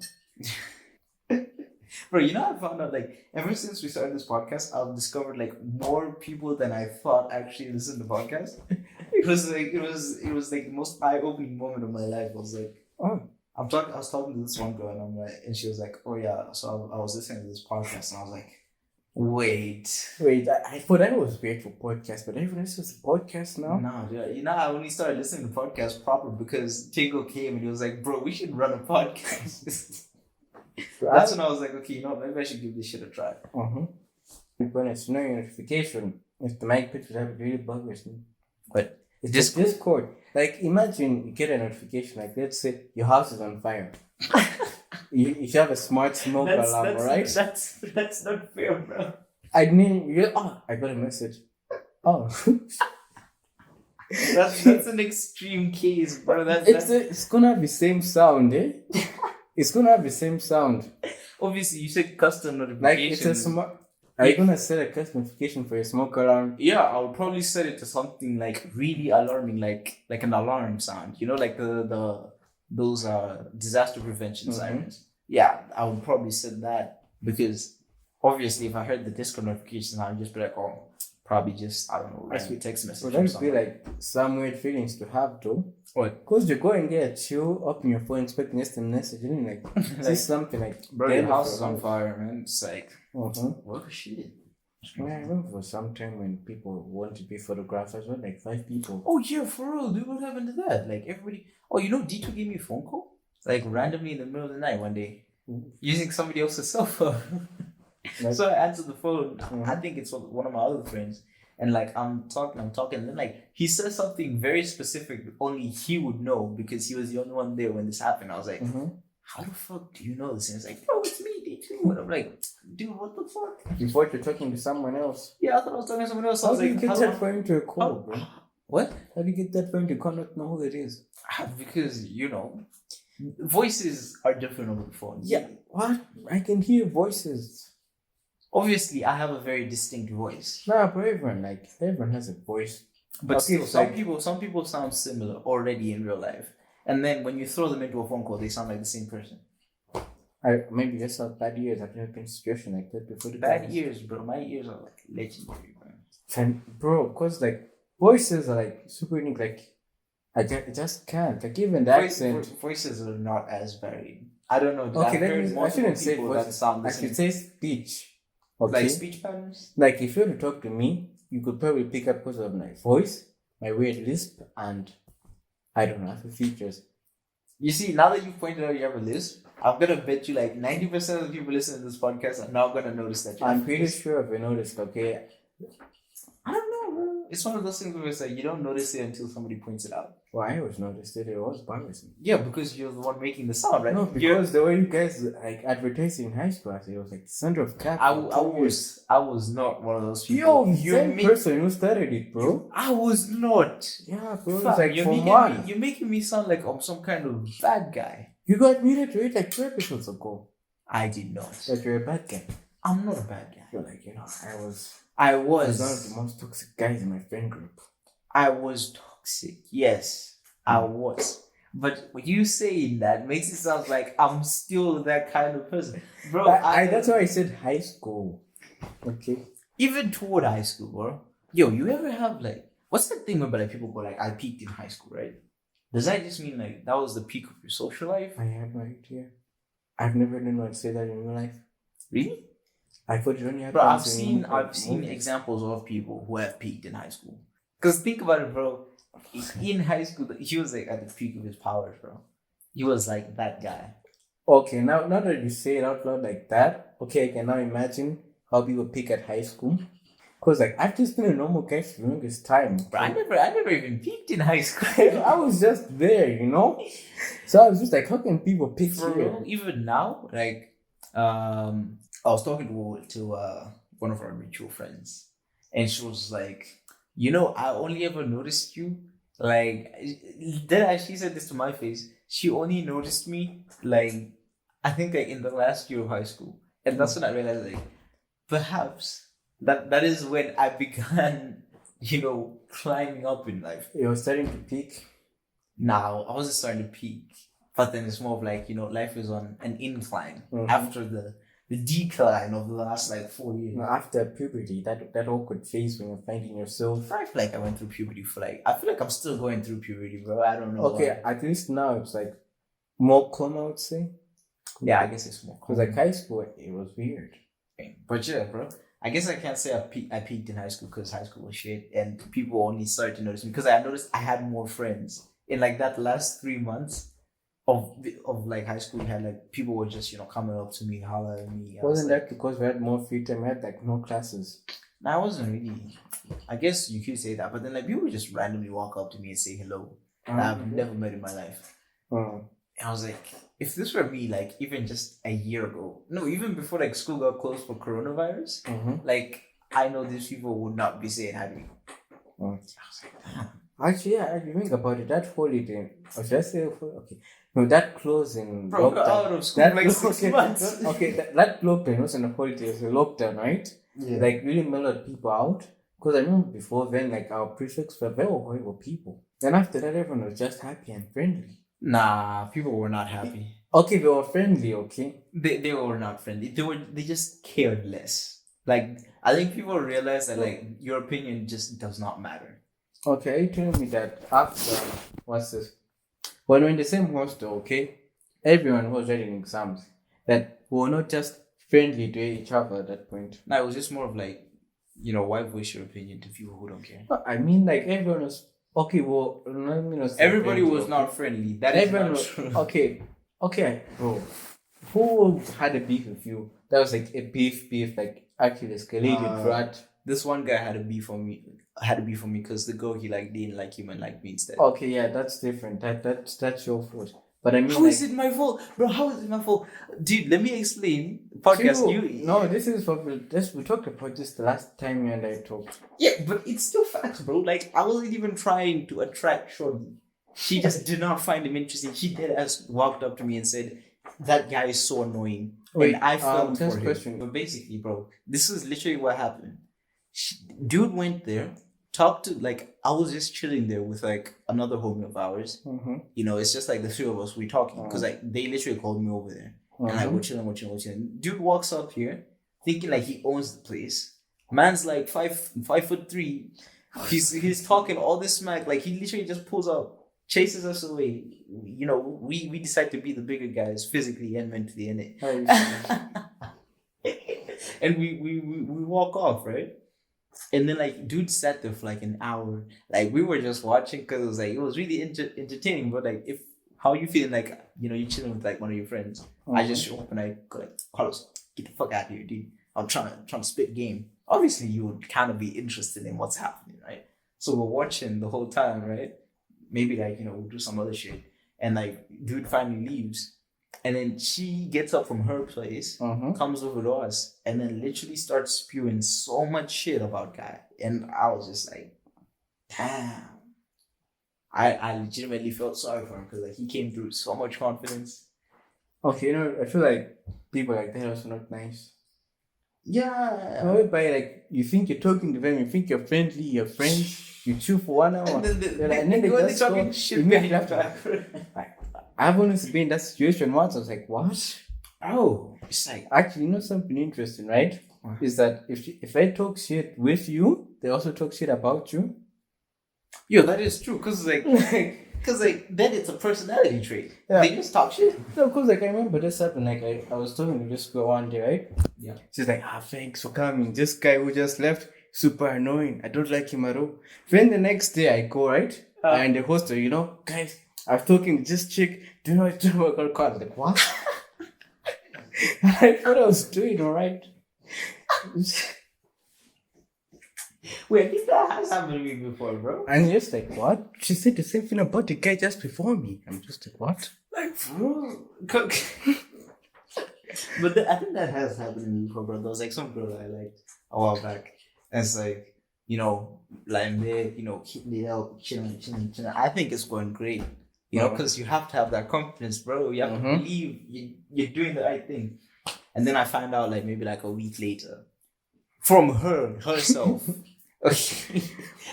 Bro, you know, I found out like ever since we started this podcast, I've discovered like more people than I thought actually listen to podcasts. It was like the most eye-opening moment of my life. I was like, oh, I was talking to this one girl and she was like, oh yeah, so I was listening to this podcast and I was like, wait, I thought I was great for podcasts, but everyone else is a podcast now. no, dude, you know, I only started listening to podcasts proper because Tingo came and he was like, bro, we should run a podcast. That's when I was like, okay, you know what, maybe I should give this shit a try. When it's no notification, if the mic pictures have really buggers me. But it's just Discord. Discord. Like imagine you get a notification, like let's say your house is on fire. you should have a smart smoke alarm, right? That's not fair, bro. I mean, I got a message. Oh. That's an extreme case, bro. It's gonna have the same sound, eh? It's gonna have the same sound. Obviously, you said custom Like notification. it's a smart. Are you gonna set a custom notification for your smoke alarm? Yeah, I would probably set it to something like really alarming, like an alarm sound. You know, like those disaster prevention sirens. Yeah, I would probably set that because obviously, if I heard the Discord notifications, I'd just be like, oh, probably just I don't know, write me a text message. So that would be like some weird feelings to have though. What? Cause you go and get chill up in your phone expecting instant message, and like see something like bro, your house is on fire, man. It's like what the shit. Yeah, I remember for some time when people want to be photographers, well, like 5 people. Oh yeah, for real, dude. What happened to that? Like everybody. Oh, you know, D2 gave me a phone call like randomly in the middle of the night one day, using somebody else's cell phone. So I answered the phone. I think it's one of my other friends. And like I'm talking, and then like he says something very specific only he would know because he was the only one there when this happened. I was like, how the fuck do you know this? And it's like, bro, it's me, D2. And I'm like, dude, what the fuck? You thought you're talking to someone else. Yeah, I thought I was talking to someone else. How do you get that phone to a call, bro? What? How do you get that phone to call not know who it is? Because you know, voices are different over the phone. Yeah, what? I can hear voices. Obviously, I have a very distinct voice. Nah, but everyone has a voice. But still, some people sound similar already in real life. And then when you throw them into a phone call, they sound like the same person. Maybe just have bad ears. I've never been in a situation like that before. Bad ears, bro. My ears are like legendary, bro. And bro, cause like voices are like super unique. Like I just can't. Like even the accent. Voices are not as varied. I don't know. Okay, I shouldn't say voices. I should say speech. Okay. Like speech patterns? Like if you were to talk to me, you could probably pick up because of my voice, my weird lisp, and I don't know, other features. You see, now that you've pointed out you have a lisp, I'm gonna bet you like 90% of the people listening to this podcast are now gonna notice that you I'm pretty sure if you noticed, okay. I don't know, bro. It's one of those things where it's like you don't notice it until somebody points it out. Well, I always noticed it. It was bothering. Yeah, because you're the one making the sound, right? No, because the way you guys like advertising in high school, it was like the center of cap. I was not one of those people. You're the person who started it, bro. I was not. Yeah, bro. Fuck, it's like you're making me sound like I'm some kind of bad guy. You got muted to it like 2 episodes ago. I did not. That you're a bad guy. I'm not a bad guy. You're like, I was one of the most toxic guys in my friend group. I was toxic. Yes, I was. But when you saying that makes it sound like I'm still that kind of person. Bro, that's why I said high school. Okay. Even toward high school, bro. Yo, you ever have like, what's that thing where like people go like, I peaked in high school, right? Does that just mean like that was the peak of your social life? I have no idea. I've never heard anyone say that in real life. Really? I thought you only had. Bro, I've seen examples of people who have peaked in high school. Cause think about it, bro. In high school, he was like at the peak of his powers, bro. He was like that guy. Okay, now that you say it out loud like that, okay, I can now imagine how people peak at high school. Because like I've just been a normal guy for the longest time. But I never even peaked in high school. I was just there, you know. So I was just like, how can people pick For you? real, even now, like, I was talking to one of our mutual friends, and she was like, I only ever noticed you, like, then she said this to my face. She only noticed me, like, I think like in the last year of high school, and that's when I realized, like, perhaps that is when I began, climbing up in life. You were starting to peak. Now I wasn't starting to peak, but then it's more of like, life is on an incline after the decline of the last like 4 years. After puberty, that awkward phase when you're finding yourself. I feel like I went through puberty I feel like I'm still going through puberty, bro. I don't know. Okay, why. At least now it's like more calm, I would say. Yeah, I guess it's more calm. Because like high school, it was weird. But yeah, bro. I guess I can't say I peaked in high school because high school was shit and people only started to notice me because I noticed I had more friends. In like that last 3 months of like high school, we had like people were just coming up to me, holler at me. Wasn't that because we had more free time? We had like no classes. No, I wasn't really. I guess you could say that, but then like people would just randomly walk up to me and say hello. I've never met in my life. And I was like, if this were me, like even just a year ago, no, even before like school got closed for coronavirus, like I know these people would not be saying hi to me. I was like, damn. Actually, yeah, I think about it. That holiday, or should I say, okay, no, that closing. Bro, lockdown, out of school like 6 months. Okay, that lockdown wasn't a holiday; it was a lockdown, right? Yeah. Like really mellowed people out. Because I remember before then, like our prefects were very horrible people. Then after that, everyone was just happy and friendly. Nah, people were not happy. Okay, they were friendly. Okay, they were not friendly. They just cared less. Like I think people realized that like your opinion just does not matter. Okay, are you telling me that after, what's this? When we're in the same hostel, okay, everyone was writing exams, that we were not just friendly to each other at that point. No, it was just more of like, why voice your opinion to people who don't care? I mean, like, everyone was, okay, well, everybody was not friendly. That everyone is not true. Okay, bro. Who had a beef with you? That was like a beef, like, actually escalated, right? This one guy had a beef for me because the girl he like didn't like him and liked me instead. Okay, yeah, that's different. That's your fault. But I mean, how is it my fault, bro? How is it my fault, dude? Let me explain. Podcast, this is what we talked about this the last time you and I talked. Yeah, but it's still facts, bro. Like I wasn't even trying to attract Shorty. She just did not find him interesting. She did as walked up to me and said, "That guy is so annoying." Wait, and I fell for question. him. But basically, bro, this is literally what happened. Dude went there, talked to, like, I was just chilling there with like another homie of ours. It's just like the three of us, we talking because like they literally called me over there and like we're chilling. Dude walks up here thinking like he owns the place. Man's like 5'3". He's talking all this smack, like he literally just pulls up, chases us away. We decide to be the bigger guys physically and mentally in it. And we walk off, right? And then like dude sat there for like an hour. Like we were just watching because it was really entertaining. But like, how you feeling, like you're chilling with like one of your friends. I just show up and I go like, Carlos, get the fuck out of here, dude. I'm trying to spit game. Obviously you would kind of be interested in what's happening, right? So we're watching the whole time, right? Maybe like we'll do some other shit. And like dude finally leaves. And then she gets up from her place, comes over to us, and then literally starts spewing so much shit about guy. And I was just like, damn. I legitimately felt sorry for him because like he came through with so much confidence. Okay, I feel like people like that are also not nice. Yeah. Whereby like you think you're talking to them, you think you're friendly, you're friends, you chill for 1 hour, and then they just talking shit behind your back. I've only been in that situation once. I was like, what? Oh, it's like, actually, something interesting, right? What? Is that if I talk shit with you, they also talk shit about you. Yo, that is true. Cause like then it's a personality trait. Yeah. They just talk shit. No, cause like I remember this happened. Like I was talking to this girl one day, right? Yeah. She's like, thanks for coming. This guy who just left, super annoying. I don't like him at all. Then the next day I go, right? And the hostel, guys, I was talking to this chick. Do you know it's work on call? I was like, what? I thought I was doing all right. Wait, I think that has happened to me before, bro. And you're just like, what? She said the same thing about the guy just before me. I'm just like, what? Like, bro. But I think that has happened to me before, bro. There was like some girl that I liked a while back. And it's like, like there, keeping it out, chilling. I think it's going great, because you have to have that confidence, bro. You have to believe you're doing the right thing. And then I find out, like, maybe like a week later, from herself,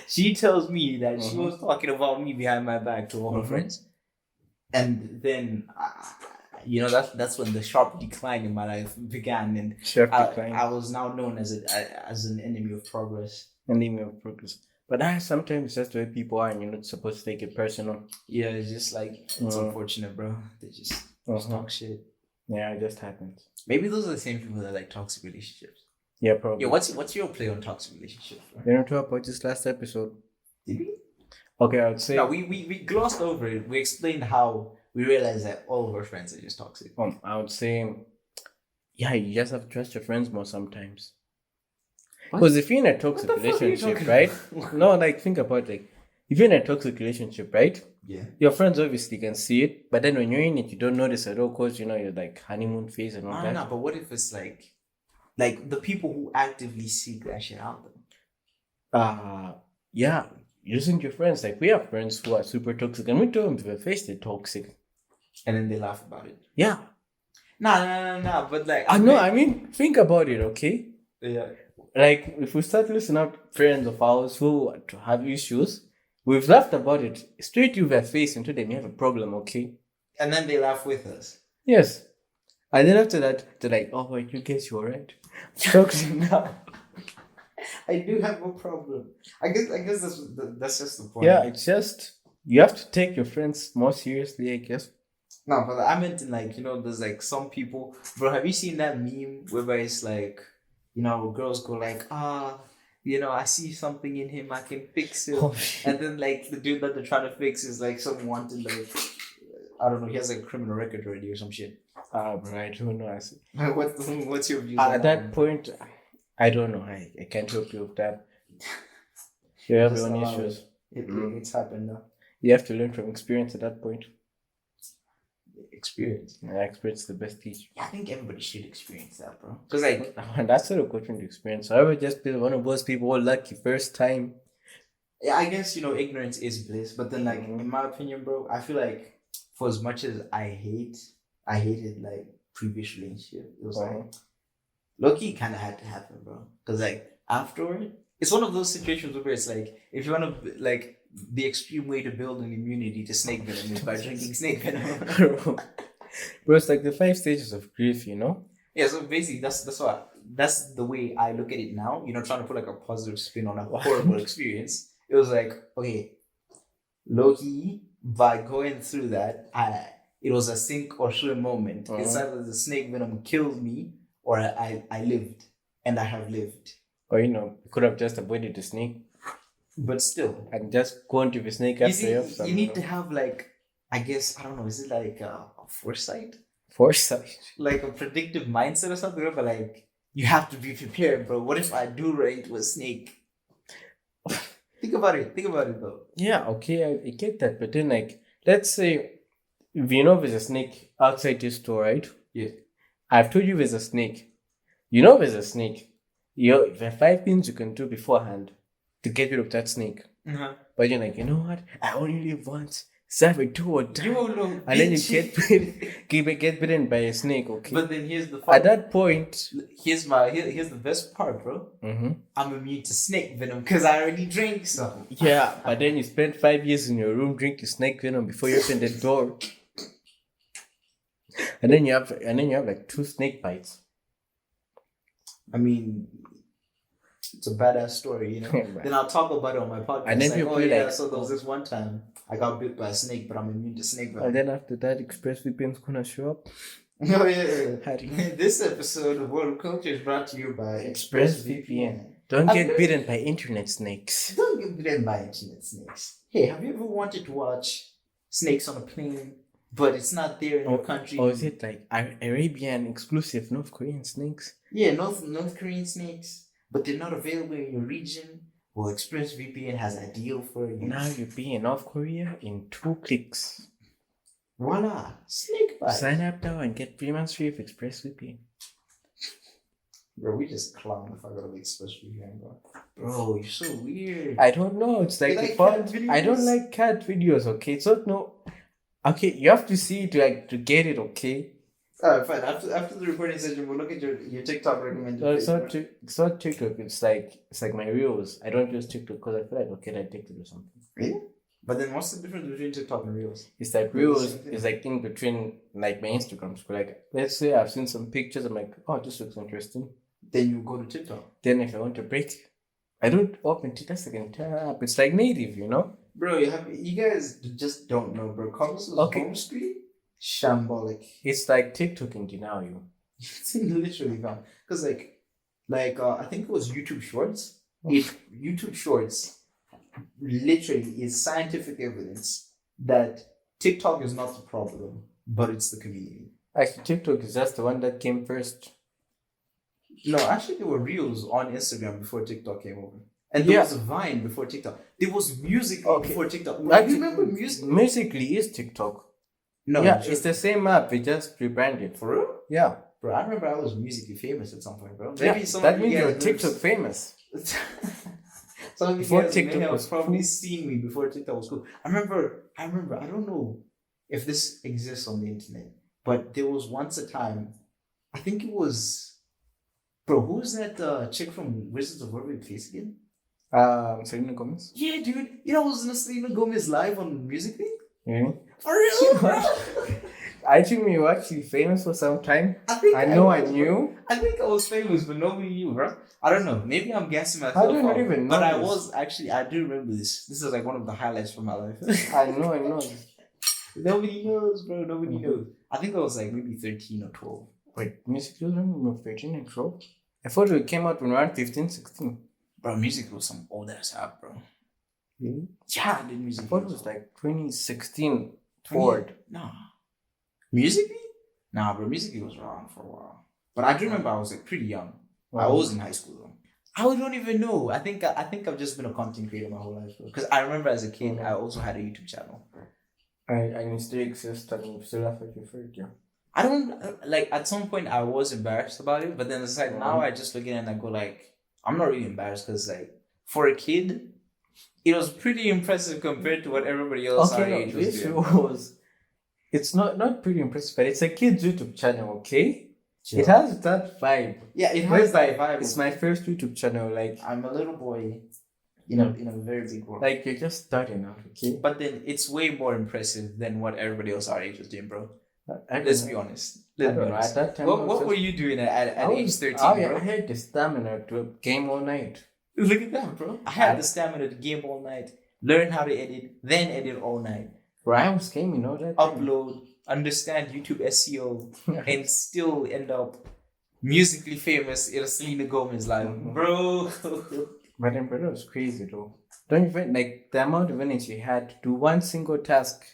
she tells me that she was talking about me behind my back to all her friends. And then, that's when the sharp decline in my life began. And I was now known as an enemy of progress. But sometimes it's just the way people are, and you're not supposed to take it personal. Yeah, it's just like, it's unfortunate, bro. They just talk shit. Yeah, it just happens. Maybe those are the same people that like toxic relationships. Yeah, probably. Yeah, what's your play on toxic relationships, bro? We don't talk about this last episode. Did we? Okay, I would say... No, we glossed over it. We explained how we realized that all of our friends are just toxic. I would say, yeah, you just have to trust your friends more sometimes. Because if you're in a toxic relationship, right? No, like, think about it. If you're in a toxic relationship, right? Yeah. Your friends obviously can see it, but then when you're in it, you don't notice at all because, you're like honeymoon phase and all that. No, but what if it's like the people who actively seek that shit out there? Yeah, using your friends. Like, we have friends who are super toxic, and we tell them to their face they're toxic. And then they laugh about it. Yeah. No, but like... I mean, think about it, okay? Yeah. Like, if we start listening out friends of ours who have issues, we've laughed about it straight to their face and told them you have a problem, okay? And then they laugh with us. Yes. And then after that, they're like, oh, wait, you guess you're right. Toxic now. I do have a problem. I guess that's just the point. Yeah, it's just, you have to take your friends more seriously, I guess. No, but I meant in like, there's like some people... Bro, have you seen that meme where it's like... girls go like, I see something in him, I can fix it. Oh, and then like the dude that they're trying to fix is like some wanted, like, I don't know, he has like a criminal record already or some shit. Bro, I don't know. What's your view? At that point, I don't know. I can't help you with that. You have your own issues. It's happened now. You have to learn from experience at that point. Experience. Yeah, experience is the best teacher. Yeah, I think everybody should experience that, bro. Because like that's sort of question to experience. So I would just be one of those people who are lucky first time. Yeah, I guess ignorance is bliss. But then, like in my opinion, bro, I feel like for as much as I hated like previous relationship, it was like low-key kind of had to happen, bro. Because like afterward, it's one of those situations where it's like if you want to like. The extreme way to build an immunity to snake venom is by drinking snake venom. Bro, it's like the 5 stages of grief, Yeah, so basically that's the way I look at it now. Trying to put like a positive spin on a horrible experience. It was like, okay, low-key, by going through that, it was a sink or swim moment. It's either the snake venom killed me or I lived, and I have lived. Or you could have just avoided the snake. But still, and just go into the snake after you need to have like, I guess, I don't know, is it like a foresight? Like a predictive mindset or something? But like, you have to be prepared, bro. What if I do run into a snake? Think about it though. Yeah, okay, I get that. But then like, let's say, there's a snake outside this store, right? Yeah. I've told you there's a snake. There's a snake. There are 5 things you can do beforehand to get rid of that snake. But you're like, you know what? I only live once. So I do or die. And then you get bitten by a snake, okay? But then here's the fun. At that point... Here's the best part, bro. I'm immune to snake venom because I already drank some. Yeah, but then you spend 5 years in your room drinking snake venom before you open the door. And then you have like 2 snake bites. I mean... It's a badass story, Right. Then I'll talk about it on my podcast. And then like, so there was this one time I got bit by a snake, but I'm immune to snake venom. And then after that, ExpressVPN's gonna show up. Oh yeah. This episode of World Culture is brought to you by ExpressVPN. Don't get bitten by internet snakes. Don't get bitten by internet snakes. Hey, have you ever wanted to watch snakes on a plane, but it's not there in your country? Or is it like Arabian exclusive North Korean snakes? Yeah, North Korean snakes. But they're not available in your region. well, ExpressVPN has a deal for you. Now you be in North Korea in 2 clicks. Voila, snake bite. Sign up now and get 3 months free of ExpressVPN. Bro, we just clown if I go to the ExpressVPN, bro. Bro, you're so weird. I don't know. It's like, like fun. cat videos? I don't like cat videos. Okay, it's not no. Okay, you have to see it to get it. Okay. Alright, fine. After the recording session, we'll look at your TikTok recommended. No, it's not TikTok. It's like my reels. I don't use TikTok because I feel like okay, I TikTok or something. Really? But then what's the difference between TikTok and reels? It's like reels is like in between like my Instagram. So like let's say I've seen some pictures. I'm like, oh, this looks interesting. Then you go to TikTok. Then if I want to break, I don't open TikTok. That's like an entire app. It's like native, you know. Bro, you guys just don't know, bro. Comments home screen shambolic. It's like TikTok in denial. It's literally gone. Because I think it was YouTube Shorts. YouTube Shorts literally is scientific evidence that TikTok is not the problem, but it's the community. Actually, TikTok is just the one that came first. No, actually, there were reels on Instagram before TikTok came over. And there was a Vine before TikTok. There was music before TikTok. Like, you remember music? Musically is TikTok. No. Yeah, it's the same app. We just rebranded. For real? Yeah. Bro, I remember I was musically famous at some point, bro. Maybe Yeah, that means you're TikTok famous. Some of you Before guys TikTok may have was probably cool. seen me before TikTok was cool. I remember, I don't know if this exists on the internet, but there was once a time, I think it was, bro, who's that chick from Wizards of Waverly Place again? Selena Gomez. Yeah, dude. You know, I was in a Selena Gomez live on Music.ly. Yeah. For real, bro? I think we were actually famous for some time. I knew. I think I was famous, but nobody knew, bro. I don't know. Maybe I'm guessing myself. How do you not even know? But I was actually, I do remember this. This is like one of the highlights from my life. I know. Nobody knows, bro. Nobody knows. I think I was like maybe 13 or 12. Wait, Music.ly was when we were 13 and 12? I thought it came out when we were 15, 16. Bro, Music was some old ass app, bro. Really? Yeah, I did Music. I thought it was like 2016 forward. Nah. Music.ly? Nah, bro. Music.ly was around for a while. But I do remember I was like pretty young. I was in high school though. I don't even know. I think I've just been a content creator my whole life, bro. Because I remember as a kid, I also had a YouTube channel. I still exist and you still have a favorite, yeah. I don't like. At some point, I was embarrassed about it, but then it's like now I just look at it and I go like, I'm not really embarrassed because like for a kid, it was pretty impressive compared to what everybody else our age was doing. It's not pretty impressive, but it's a kid's YouTube channel, okay? Chill. It has that vibe. Yeah, it has that vibe. It's my first YouTube channel. Like I'm a little boy, in a very big world. Like you're just starting out, okay? But then it's way more impressive than what everybody else our age was doing, bro. Let's be honest. At that time, what were you doing at age 13? I had the stamina to game all night. Look at that, bro. I had the stamina to game all night, learn how to edit, then edit all night. Bro, I was gaming all that. Upload, understand YouTube SEO, and still end up musically famous in a Selena Gomez live, bro. But then, bro, that was crazy, though. Don't even like the amount of energy you had to do one single task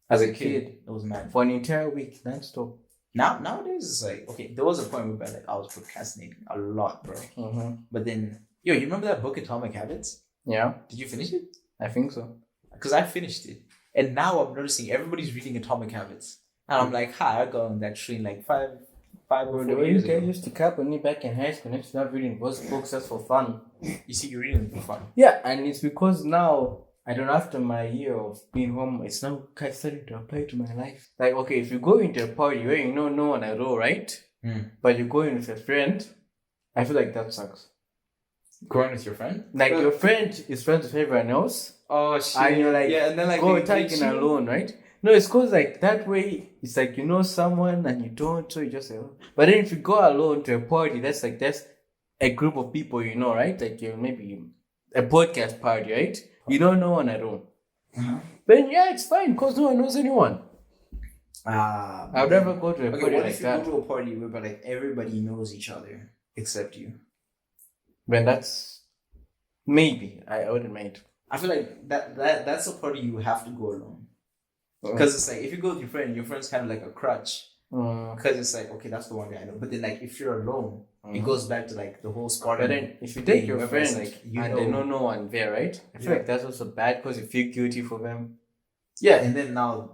as a kid. It was mad for an entire week, non-stop. Nowadays it's like okay, there was a point where like I was procrastinating a lot, bro. But then, you remember that book Atomic Habits? Yeah. Did you finish it? I think so. Because I finished it. And now I'm noticing everybody's reading Atomic Habits. And I'm like, I got on that train like five or 4 years ago. You used to cap on me back in high school, next to not reading those books just for fun. You see, you're reading them for fun. Yeah, and it's because now, I don't know, after my year of being home, it's now kind of starting to apply to my life. Like, okay, if you go into a party where you know no one at all, right? But you go in with a friend, I feel like that sucks. Going with your friend? Like, your friend is friends with everyone else. Oh, shit. And you're like, and then like go tagging alone, right? No, it's cause like that way, it's like you know someone and you don't, so you just say, oh. But then if you go alone to a party, that's a group of people you know, right? Like you're maybe a podcast party, right? You don't know one at all. Then yeah, it's fine because no one knows anyone. I would never go to a party what like if that. You go to a party where like everybody knows each other except you? Then that's maybe I wouldn't mind. I feel like that's a party you have to go alone. Because it's like if you go with your friend's kind of like a crutch Because it's like, okay, that's the one guy I know. But then, like, if you're alone, it goes back to like the whole Spartan. But then, if you take your friends like, and they know no one there, right? I feel like that's also bad because you feel guilty for them. Yeah, and then now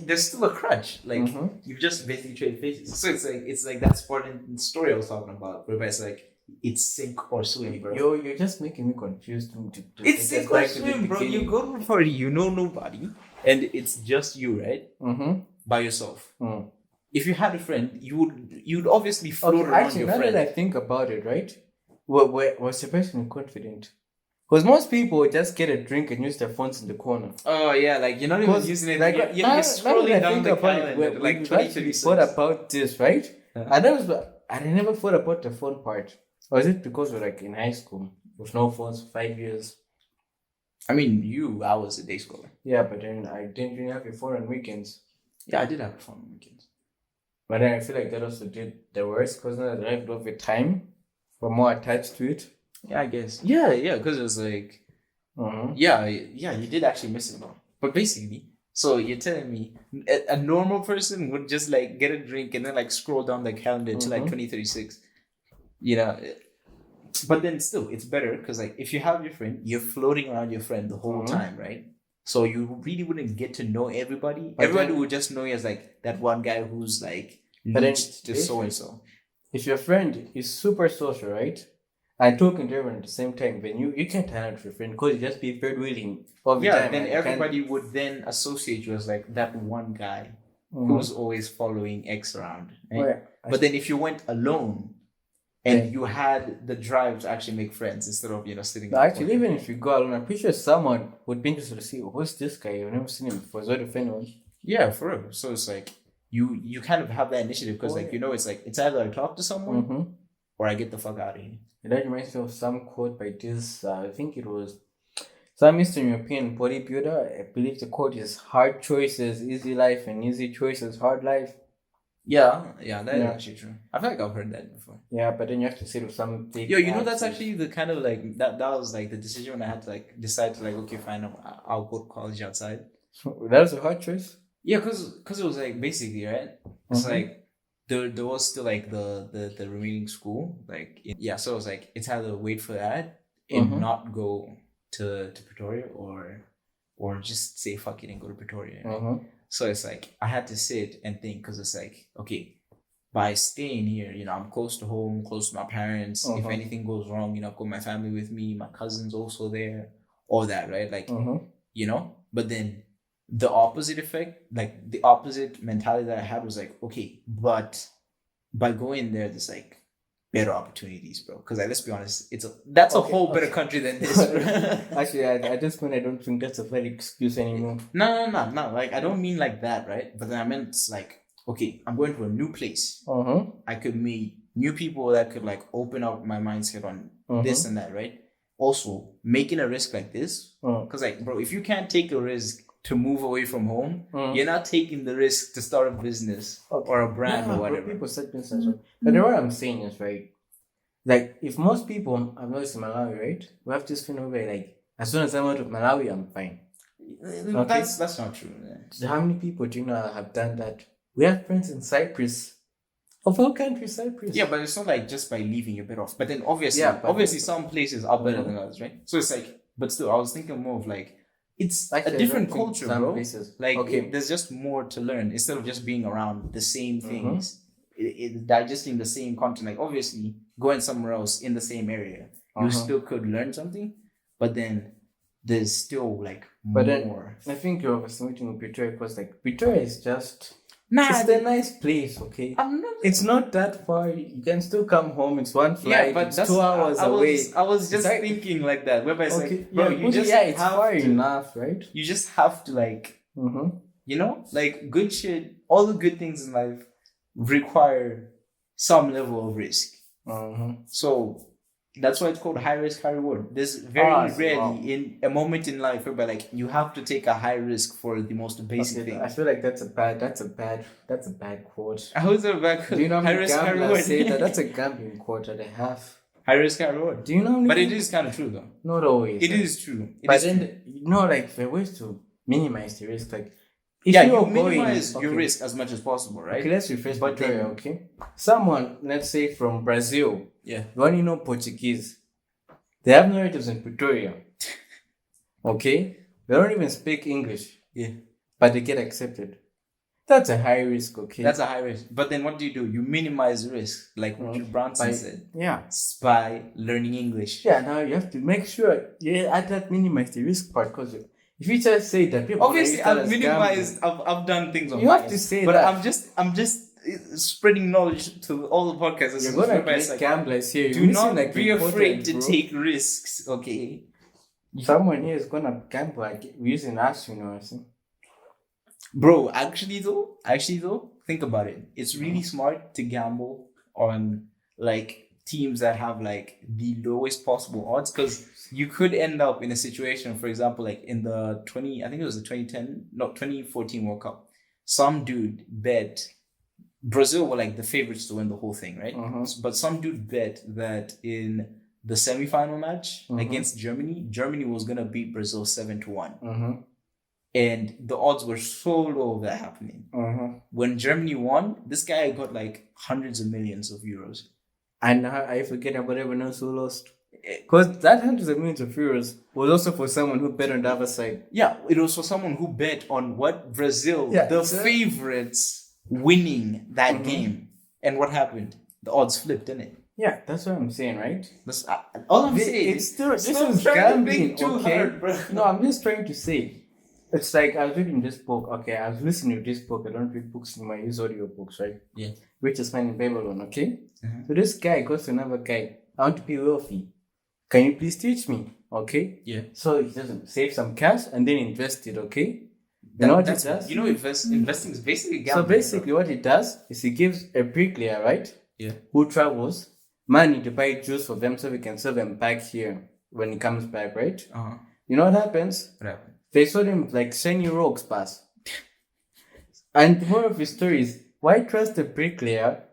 there's still a crutch. Like you've just basically traded faces. So it's like that Spartan story I was talking about, whereby it's like it's sink or swim, bro. You're just making me confused. It's sink or swim, bro. You go to a party, you know nobody, and it's just you, right? By yourself. If you had a friend, you'd obviously float around your friend. Now that I think about it, right? We're surprisingly confident. Because most people just get a drink and use their phones in the corner. Oh yeah, like you're not even using it. Like, you're scrolling down the calendar, like 2036. Thought about this, right? I never thought about the phone part. Or is it because we're like in high school with no phones for 5 years? I mean, I was a day scholar. Yeah, but then I didn't really have a phone on weekends. Yeah, I did have a phone on weekends. But then I feel like that also did the worst because now that I have over time, we're more attached to it. Yeah, I guess. Yeah, because it was like, yeah, you did actually miss it, though. But basically, so you're telling me a normal person would just like get a drink and then like scroll down the calendar to like 2036, you know. But then still, it's better because like if you have your friend, you're floating around your friend the whole time, right? So you really wouldn't get to know everybody. But everybody would just know you as like that one guy who's like linked to so and so. If your friend is super social, right? And talking to everyone at the same time, then you can't hang out with your friend because you just be third wheeling all the time. Then everybody would then associate you as like that one guy who's always following X around. Right? But then if you went alone and you had the drive to actually make friends instead of sitting. Actually, even if you go alone, I'm pretty sure someone would be interested to see who's this guy. You've never seen him before. Is that a friend one? Yeah, for real. So it's like you kind of have that initiative because it's like it's either I talk to someone or I get the fuck out of here. That reminds me of some quote by this, I think it was some Eastern European bodybuilder. I believe the quote is hard choices, easy life, and easy choices, hard life. Yeah, that is actually true. I feel like I've heard that before. Yeah, but then you have to say with some big that's actually the kind of like, that was like the decision when I had to like decide to like, okay, fine, I'll go to college outside. That was a hard choice? Yeah, because it was like, basically, right? It's like, there was still like the remaining school, like so it was like it's either wait for that and not go to Pretoria or just say fuck it and go to Pretoria. Right? So it's like I had to sit and think because it's like, okay, by staying here, I'm close to home, close to my parents. If anything goes wrong, I've got my family with me, my cousin's also there, all that, right? Like but then the opposite effect, like the opposite mentality that I had was like, okay, but by going there, there's like better opportunities, bro. Because let's be honest, that's a whole better country than this. Actually, at this point, I don't think that's a valid excuse anymore. No. Like I don't mean like that, right? But then I meant it's like, okay, I'm going to a new place. I could meet new people that could like open up my mindset on this and that, right? Also, making a risk like this, because like, bro, if you can't take a risk to move away from home, you're not taking the risk to start a business or a brand or whatever. People said business, but what I'm saying is, right, like if most people, I've noticed in Malawi, right, we have this thing where like as soon as I'm out of Malawi, I'm fine. Okay? That's not true. So how many people do you know have done that? We have friends in Cyprus. Of all countries, Cyprus. Yeah, but it's not like just by leaving you're better off. But then obviously some places are better than others, right? So it's like, but still, I was thinking more of like, it's like a different culture, bro. Places. Like, there's just more to learn instead of just being around the same things, digesting the same content. Like, obviously, going somewhere else in the same area, you still could learn something, but then there's still like more. But then I think you're overestimating Pretoria because like Pretoria is just it's a nice place, okay? It's not that far. You can still come home. It's one flight. Yeah, but it's 2 hours away. I was just thinking like that. Whereby it's like, bro, it's far enough, right? You just have to like, like good shit. All the good things in life require some level of risk. So that's why it's called high risk, high reward. There's very rarely in a moment in life where like you have to take a high risk for the most basic thing. I feel like that's a bad quote. How is it a bad quote? Do you know how many gamblers say that? That's a gambling quote that they have. High risk, high reward. Do you know? But it is kind of true though. Not always. It is true. But then like there are ways to minimize the risk. Like if you you're minimize going, your okay, risk as much as possible, right? okay, let's rephrase But Pretoria, then- okay? Someone, let's say from Brazil, Yeah. you only know Portuguese. They have no relatives in Pretoria. Okay? They don't even speak English. Yeah. But they get accepted. That's a high risk, okay? That's a high risk. But then what do? You minimize risk, like Richard Branson said, Yeah. by learning English. Yeah, now you have to make sure you add that minimize the risk part, because if you just say that people Obviously, I've minimized. I've done things on you my have to end, say but that. I'm just spreading knowledge to all the podcasts. You're gonna make gamblers here. Do not be afraid to take risks, okay? Someone here is gonna gamble like using us, you know. Bro, actually though, think about it. It's really smart to gamble on like teams that have like the lowest possible odds, because you could end up in a situation, for example, like in the 2014 World Cup, some dude bet Brazil were like the favorites to win the whole thing, right? But some dude bet that in the semifinal match against Germany was gonna beat Brazil 7-1. And the odds were so low of that happening. When Germany won, this guy got like hundreds of millions of euros. And I forget about everyone else who lost. Because that hundreds of millions of euros was also for someone who bet on the other side. Yeah, it was for someone who bet on what? Brazil, the favorites, winning that game. And what happened? The odds flipped, didn't it? Yeah, that's what I'm saying, right? That's all I'm saying. It's still, this is gambling, okay? Hard, bro. No, I'm just trying to say. It's like I was reading this book. Okay, I was listening to this book. I don't read books anymore. I use audio books, right? Yeah. Richest Man in Babylon, okay? So this guy goes to another guy. I want to be wealthy. Can you please teach me? Okay? Yeah. So he doesn't save some cash and then invest it, okay? You know what he does? You know, investing is basically gambling. So basically what he does is he gives a bricklayer, right? Yeah. Who travels money to buy juice for them so we can sell them back here when he comes back, right? You know what happens? What happened? They sold him like shiny rocks, pass. And the moral of the story is, why trust a bricklayer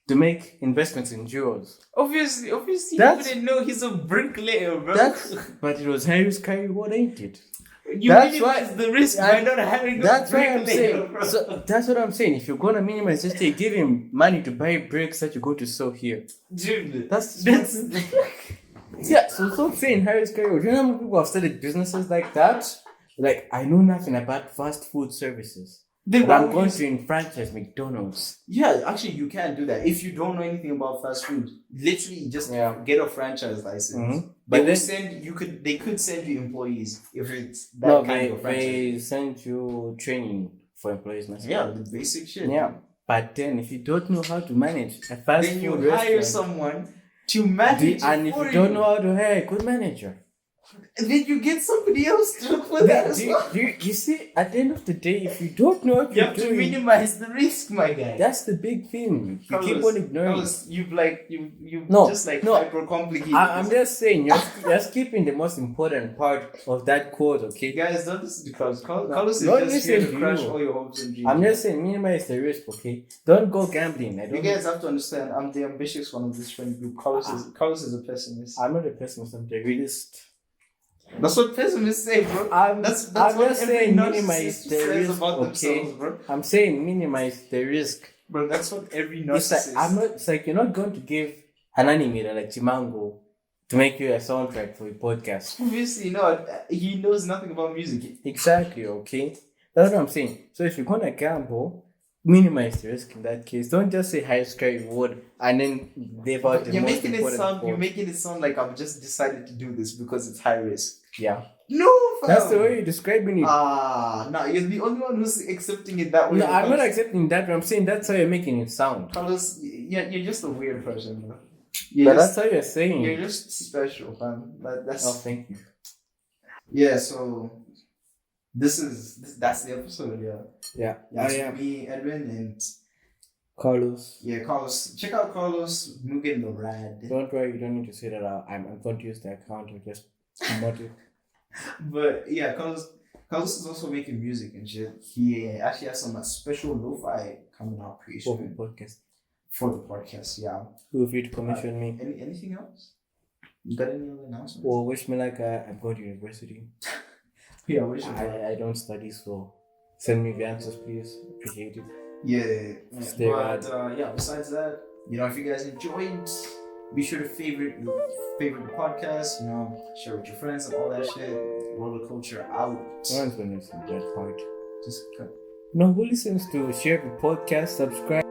to make investments in jewels? Obviously, you wouldn't know he's a bricklayer, bro. But it was high risk, high reward, ain't it? You minimize the risk by not having that's a bricklayer. What I'm saying. So that's what I'm saying. If you're gonna minimize, just give him money to buy bricks that you go to sell here. Dude, that's yeah. So stop saying high risk, high reward. You know how many people have started businesses like that? Like, I know nothing about fast food services. But I'm going to franchise McDonald's. Yeah, actually, you can do that. If you don't know anything about fast food, literally just get a franchise license. But they could send you employees if it's that kind of franchise. They send you training for employees. Yeah, the basic shit. Yeah. But then if you don't know how to manage a fast food restaurant, hire someone to manage and if you don't know how to hire a good manager, and then you get somebody else to look for that as well. You see, at the end of the day, if you don't know what you have to minimize the risk, my guy. That's the big thing. You keep on ignoring. You've hyper complicated. I'm just saying, you're skipping the most important part of that code, okay? Guys, don't listen to Carlos. Carlos is just here to crash all your hopes and dreams. I'm just saying, minimize the risk, okay? Don't go gambling. You guys have to understand, I'm the ambitious one of this friend group. Carlos is a pessimist. I'm not a pessimist, I'm the realist. That's what pessimists say, bro. That's I'm what just saying minimize the risk, about themselves, bro. I'm saying minimize the risk. Bro, that's what every narcissist... It's like you're not going to give an animator like Chimango to make you a soundtrack for a podcast. Obviously not. He knows nothing about music. Exactly, okay? That's what I'm saying. So if you're going to gamble, minimize the risk in that case. Don't just say high risk reward and then leave out the most important part. You're making it sound like I've just decided to do this because it's high risk. Yeah. No, fam. That's the way you're describing it. No, you're the only one who's accepting it that way. No, I'm not accepting that way. I'm saying that's how you're making it sound. Carlos, you're just a weird person, bro. That's how you're saying. You're just special, fam. Oh, thank you. Yeah, so that's the episode, yeah. Yeah. Me, Edwin, and Carlos. Yeah, Carlos. Check out Carlos Mugen the Rad. Don't worry, you don't need to say that out. I'm going to use the account to just promote it. But yeah, Carlos is also making music and shit. He actually has some special lo-fi coming out pretty soon. For the podcast, yeah. Feel free to commission me. Anything else? You got any other announcements? Wish me like I'm going to university. Yeah, I don't study, so Send me the answers, please. Appreciate it. Yeah. Stay But besides that, if you guys enjoyed, be sure to favorite the podcast, share with your friends and all that shit. Roller culture out. No one's gonna listen to that part. Just cut. No, who listens to share the podcast, subscribe.